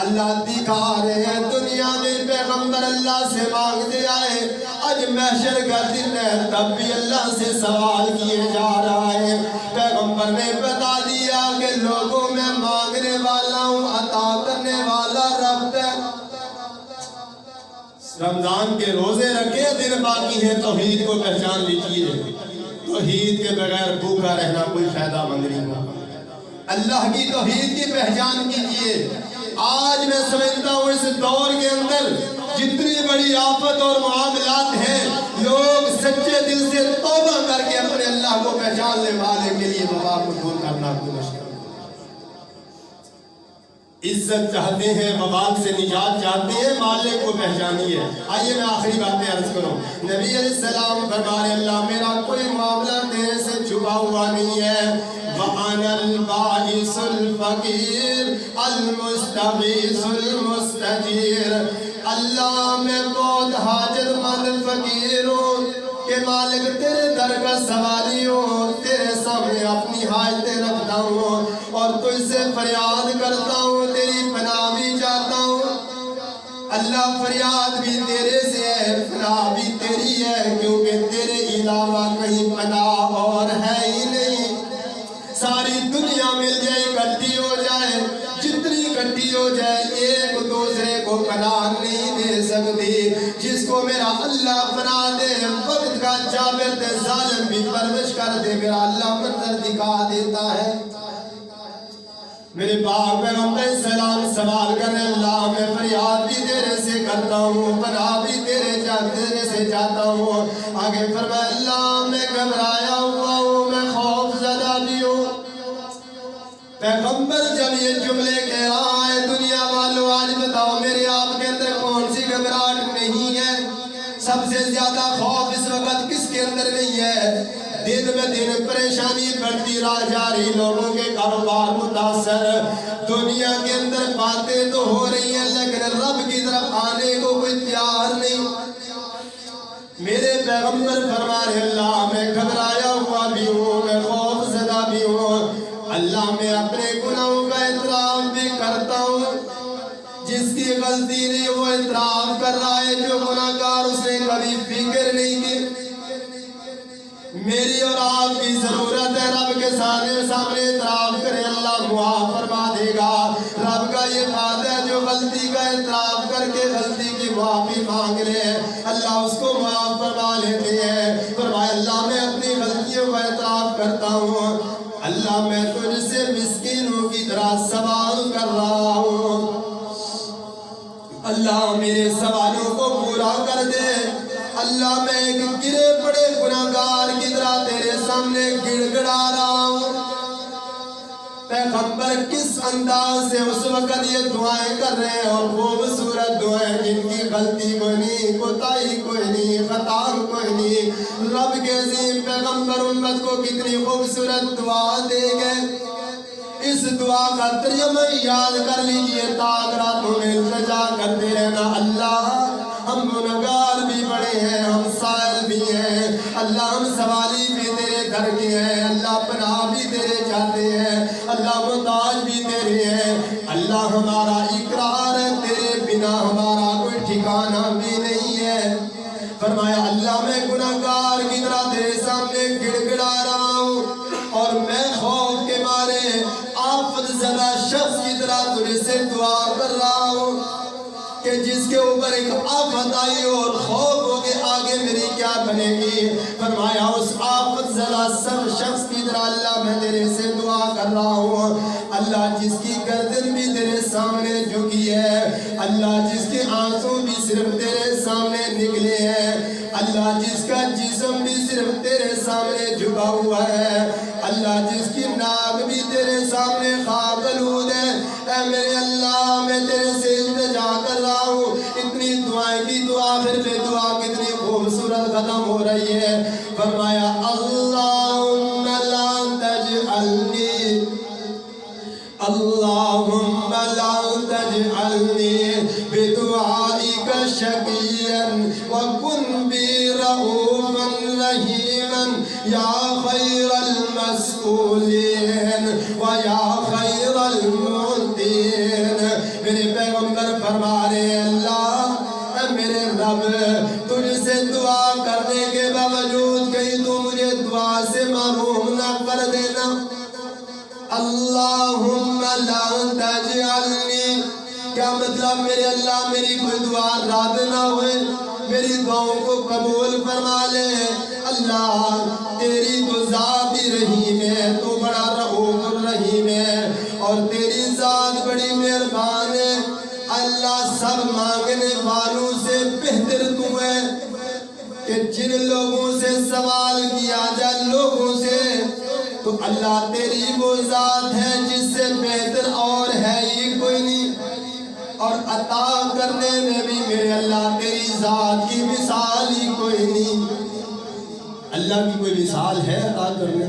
اللہ دکھا رہے ہیں دنیا میں پیغمبر اللہ سے مانگتے آئے، آج محشر کا دن ہے تب بھی اللہ سے سوال کیے جا رہا ہے۔ پیغمبر نے بتا دیا کہ لوگوں میں مانگنے والا ہوں، عطا کرنے والا رب ہے۔ رمضان کے روزے رکھے دن باقی ہے، توحید کو پہچان لیجیے۔ توحید کے بغیر بھوکا رہنا کوئی فائدہ مند نہیں ہوگا۔ اللہ کی توحید کی پہچان کیجیے۔ آج میں سمجھتا ہوں اس دور کے اندر جتنی بڑی آفت اور معاملات ہیں، لوگ سچے دل سے توبہ کر کے اپنے اللہ کو پہچاننے والے کے لیے وبا کو دور کرنا کوئی مشکل نہیں۔ عزت چاہتے ہیں، وبال سے نجات چاہتے ہیں، مالک کو پہچانیے۔ آئیے میں آخری باتیں عرض کروں۔ نبی علیہ السلام فرمانے اللہ میرا کوئی معاملہ تیرے سے چھپا ہوا نہیں ہے۔ وَأَنَا الْبَائِسُ الْفَقِيرُ الْمُسْتَغِيثُ الْمُسْتَجِيرُ۔ اللہ میں بہت حاجت مند فقیر ہوں کہ مالک تیرے در کا سوالی ہوں، تیرے سامنے اپنی حاجتیں رکھتا ہوں اور تجھ سے فریاد کرتا ہوں، تیری پناہ بھی چاہتا ہوں۔ اللہ فریاد بھی تیرے سے ہے، پناہ بھی تیری ہے، کیونکہ تیرے علاوہ کہیں پناہ اور ہے ہی نہیں۔ ساری دنیا مل جائے، اکٹھی ہو جائے، جتنی اکٹھی ہو جائے، ایک دوسرے کو پناہ نہیں دے سکتی۔ جس کو میرا اللہ پناہ دے، وقت کا جابر دے، ظالم بھی پرورش کر دے، میرا اللہ منظر دکھا دیتا ہے۔ میرے پاک پیغمبر سلام سوال کرنے اللہ میں فریاد بھی تیرے سے کرتا ہوں، پناہ بھی تیرے سے چاہتا ہوں۔ آگے فرمایا اللہ میں گھبرایا ہوا ہوں، میں خوف زدہ بھی ہوں۔ پیغمبر جب یہ جملے کہہ رہا ہے، دنیا والوں آج بتاؤ میرے آپ کے اندر کون سی گھبراہٹ نہیں ہے؟ سب سے زیادہ خوف اس وقت کس کے اندر نہیں ہے؟ دن بہ دن پریشانی بڑھتی جا رہی، لوگوں کے کاروبار متاثر، دنیا کے اندر باتیں تو ہو رہی ہیں لیکن رب کی طرف آنے کو کوئی تیار نہیں۔ میرے پیغمبر فرما رہے اللہ میں گھبرایا ہوا بھی ہوں، میں خوف زدہ بھی ہوں۔ اللہ میں اپنے گناہوں کا اعتراف بھی کرتا ہوں۔ جس کی غلطی نہیں وہ اعتراف کر رہا ہے، جو گناہگار اس نے کبھی فکر نہیں کی۔ میری اور آپ کی ضرورت ہے رب کے سامنے اعتراف کرے، اللہ معاف فرما دے گا۔ رب کا یہ وعدہ ہے جو غلطی کا اعتراف کر کے غلطی کی معافی مانگ لے، اللہ اس کو معاف فرما لیتے ہیں۔ فرمایا اللہ میں اپنی غلطیوں کا اعتراف کرتا ہوں، اللہ میں تجھ سے مسکینوں کی طرح سوال کر رہا ہوں، اللہ میرے سوالوں کو پورا کر دے۔ اللہ میں ایک گرے پڑے گناہگار کی طرح تیرے سامنے گڑ گڑا رہا ہوں۔ پیغمبر کس انداز سے اس وقت یہ دعائیں کر رہے ہیں، اور خوبصورت دعائیں جن کی غلطی کوئی نہیں، کوتاہی کوئی نہیں، خطا کوئی نہیں۔ رب کے عظیم پیغمبر امت کو کتنی خوبصورت دعا دے گئے۔ اس دعا کا ترجمہ یاد کر لیجئے، تاک راتوں میں التجا کرتے رہنا، اللہ ہم گنہگار بھی بڑے ہیں، ہم سائل بھی ہیں، اللہ ہم سوالی بھی تیرے در کے ہیں، اللہ پناہ بھی تیرے چاہتے ہیں، اللہ محتاج بھی تیرے ہیں، اللہ ہمارا اقرار ہے تیرے بنا ہمارا کوئی ٹھکانہ بھی نہیں ہے۔ فرمایا اللہ میں گنہگار کی طرح تیرے سامنے گڑ گڑا رہا ہوں، اور میں خوف کے مارے آفت زدہ شخص کی طرح تجھ سے دعا کر رہا ہوں کہ جس کے اوپر ایک آفت آئی اور خوف ہو کے آگے میری کیا بنے گی۔ فرمایا اس آفت زدہ سب شخص کی طرح اللہ میں تیرے سے دعا کر رہا ہوں، اللہ جس کی گردن بھی تیرے سامنے جھکی ہے، اللہ جس کے آنسوں بھی صرف تیرے سامنے نکلے ہیں، اللہ جس کا جسم بھی صرف تیرے سامنے جھکا ہوا ہے، اللہ جس کی ناک بھی تیرے سامنے خاک آلود ہے، اے میرے اللہ میں تیرے سے التجا کر رہا ہوں۔ اتنی دعائیں کی دعا پھر بے دعا کتنی خوبصورت ختم ہو رہی ہے۔ فرمایا اللہم لا تجعلنی، اللہم لا تجعلنی بدعائک شقيا وكن بي رؤوفا رحيما يا خير المسؤولين ويا خير المعطين. میرے پیغمبر فرما رہے اللہ میرے رب تجھ سے دعا کرنے کے باوجود کہیں تو مجھے دعا سے محروم نہ کر دینا. اللہم لا تجعلنی، کیا مطلب میرے اللہ میری کوئی دعا رد نہ ہوئے، میری دعاؤں کو قبول فرما لے. اللہ تیری تو ذات ہی رحیم ہے، تو بڑا رؤوف الرحیم ہے اور تیری ذات بڑی مہربان ہے. اللہ سب مانگنے والوں سے بہتر تو ہے کہ جن لوگوں سے سوال کیا جائے لوگوں سے، تو اللہ تیری وہ ذات ہے جس سے بہتر اور ہے ہی کوئی نہیں. اور عطا کرنے میں بھی میرے اللہ تیری ذات کی مثال ہی کوئی نہیں. اللہ کی کوئی مثال ہے عطا کرنے؟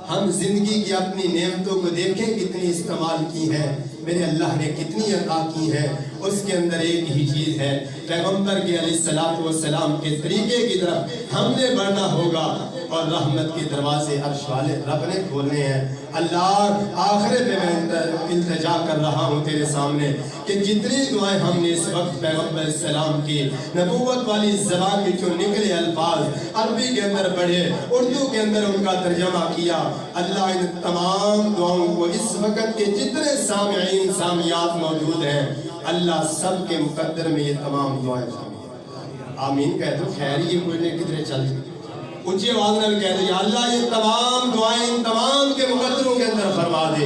ہم زندگی کی اپنی نعمتوں کو دیکھیں کتنی استعمال کی ہیں، میرے اللہ نے کتنی عطا کی ہے. اس کے اندر ایک ہی چیز ہے، پیغمبر کے علیہ السلام کے طریقے کی طرف ہم نے بڑھنا ہوگا اور رحمت کے دروازے عرش والے رب نے کھولنے ہیں. اللہ آخر پہ میں التجا کر رہا ہوں تیرے سامنے کہ جتنی دعائیں ہم نے اس وقت پیغمبر علیہ السلام کی نبوت والی زبان کے جو نکلے الفاظ عربی کے اندر پڑھے، اردو کے اندر ان کا ترجمہ کیا، اللہ ان تمام دعاؤں کو اس وقت کے جتنے سامعین سامعات موجود ہیں اللہ سب کے مقدر میں یہ تمام دعائیں آمین کہہ دو. خیر یہ کوئی نے کدھر چل اونچی آواز میں کہہ دو یا اللہ یہ تمام دعائیں ان تمام کے مقدروں کے اندر فرما دے.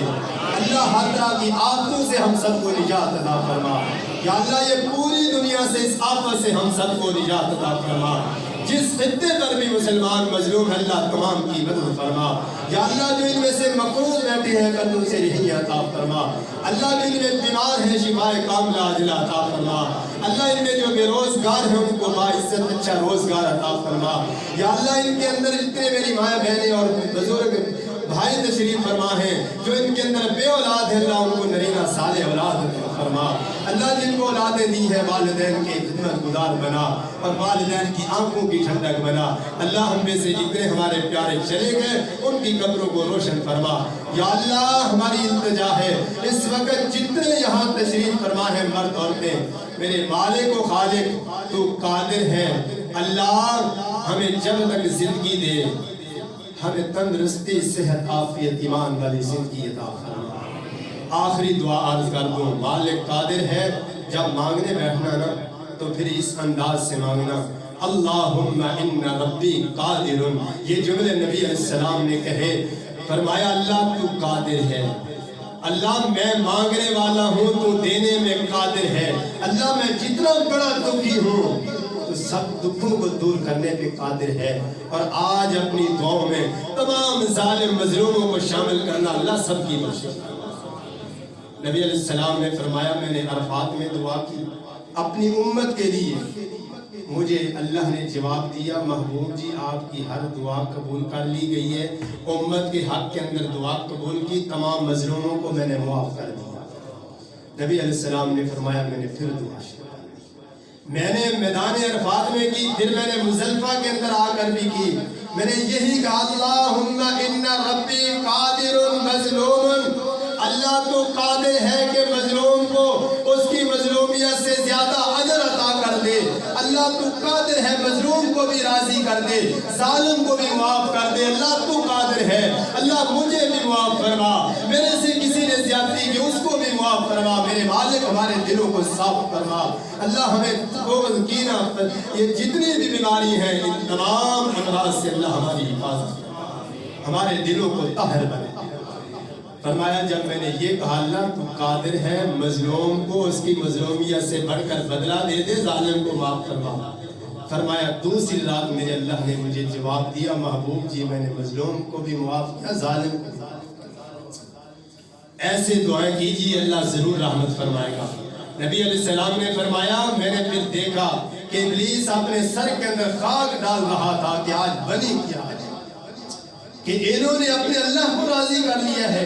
اللہ ہر طرح کی آفتوں سے ہم سب کو نجات عطا فرما. یا اللہ یہ پوری دنیا سے اس آفت سے ہم سب کو نجات عطا فرما. جس خطے پر بھی مسلمان مظلوم ہے اللہ تمام کی مدد فرما. یا اللہ جو ان میں سے مقروض بیٹھے ہیں قرضوں سے رہی عطا فرما. اللہ جو ان میں بیمار ہیں شفاء کاملہ عاجلہ عطا فرما. اللہ ان میں جو بے روزگار ہیں ان کو باعزت اچھا روزگار عطا فرما. یا اللہ ان کے اندر جتنے میری مائیں بہنیں اور بزرگ بھائی تشریف فرما ہیں جو ان کے اندر بے اولاد ہے اللہ ان کو نرینہ صالح اولاد فرما. اللہ جن کو اولادیں دی ہیں والدین کے خدمت گزار بنا اور والدین کی آنکھوں کی ٹھنڈک بنا. اللہ ہم میں سے جتنے ہمارے پیارے چلے گئے ان کی قبروں کو روشن فرما. یا اللہ ہماری التجا ہے اس وقت جتنے یہاں تشریف فرما ہے مرد عورتیں، میرے مالک و خالق تو قادر ہے. اللہ ہمیں جب تک زندگی دے ہمیں تندرستی صحت عافیت ایمان والی زندگی عطا فرما. آخری دعا عرض کر دوں، مالک قادر ہے، جب مانگنے بیٹھنا نا تو پھر اس انداز سے مانگنا اللہم ان ربی قادر. یہ جملے نبی علیہ السلام نے کہے، فرمایا اللہ تو قادر ہے، اللہ میں مانگنے والا ہوں تو دینے میں قادر ہے. اللہ میں جتنا بڑا دکھی ہوں تو سب دکھوں کو دور کرنے پہ قادر ہے. اور آج اپنی دعاؤں میں تمام ظالم مظلوموں کو شامل کرنا اللہ سب کی بخشش. نبی علیہ السلام نے فرمایا میں نے عرفات میں دعا کی اپنی امت کے لیے، مجھے اللہ نے جواب دیا محبوب جی آپ کی ہر دعا قبول کر لی گئی ہے. امت کے حق کے اندر دعا قبول کی، تمام مظلوموں کو میں نے معاف کر دیا. نبی علیہ السلام نے فرمایا میں نے پھر دعا شروع کر دی. میں نے میدان عرفات میں کی، پھر میں نے مزدلفہ کے اندر آ کر بھی کی. میں نے یہی کہا اللہم ان ربی قادر مظلوم. اللہ تو قادر ہے کہ مظلوم کو اس کی مظلومیت سے زیادہ اجر عطا کر دے. اللہ تو قادر ہے مظلوم کو بھی راضی کر دے، ظالم کو بھی معاف کر دے. اللہ تو قادر ہے، اللہ مجھے بھی معاف فرما. میرے سے کسی نے زیادتی کی اس کو بھی معاف فرما. میرے مالک ہمارے دلوں کو صاف فرما. اللہ ہمیں بغض کینہ یہ جتنی بھی بیماری ہیں ان تمام امراض سے اللہ ہماری حفاظت فرما، ہمارے دلوں کو طاہر بنے. فرمایا جب میں نے یہ کہا اللہ تو قادر ہے مظلوم کو اس کی مظلومیت سے بڑھ کر بدلہ دے دے، ظالم کو معاف فرما. فرمایا دوسری رات میرے اللہ نے مجھے جواب دیا محبوب جی میں نے مظلوم کو بھی معاف کیا، ظالم کو بھی. ایسے دعائیں کیجیے اللہ ضرور رحمت فرمائے گا. نبی علیہ السلام نے فرمایا میں نے پھر دیکھا کہ ابلیس اپنے سر کے اندر خاک ڈال رہا تھا کہ آج بلی کیا ہے کہ انہوں نے اپنے اللہ کو راضی کر لیا ہے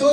2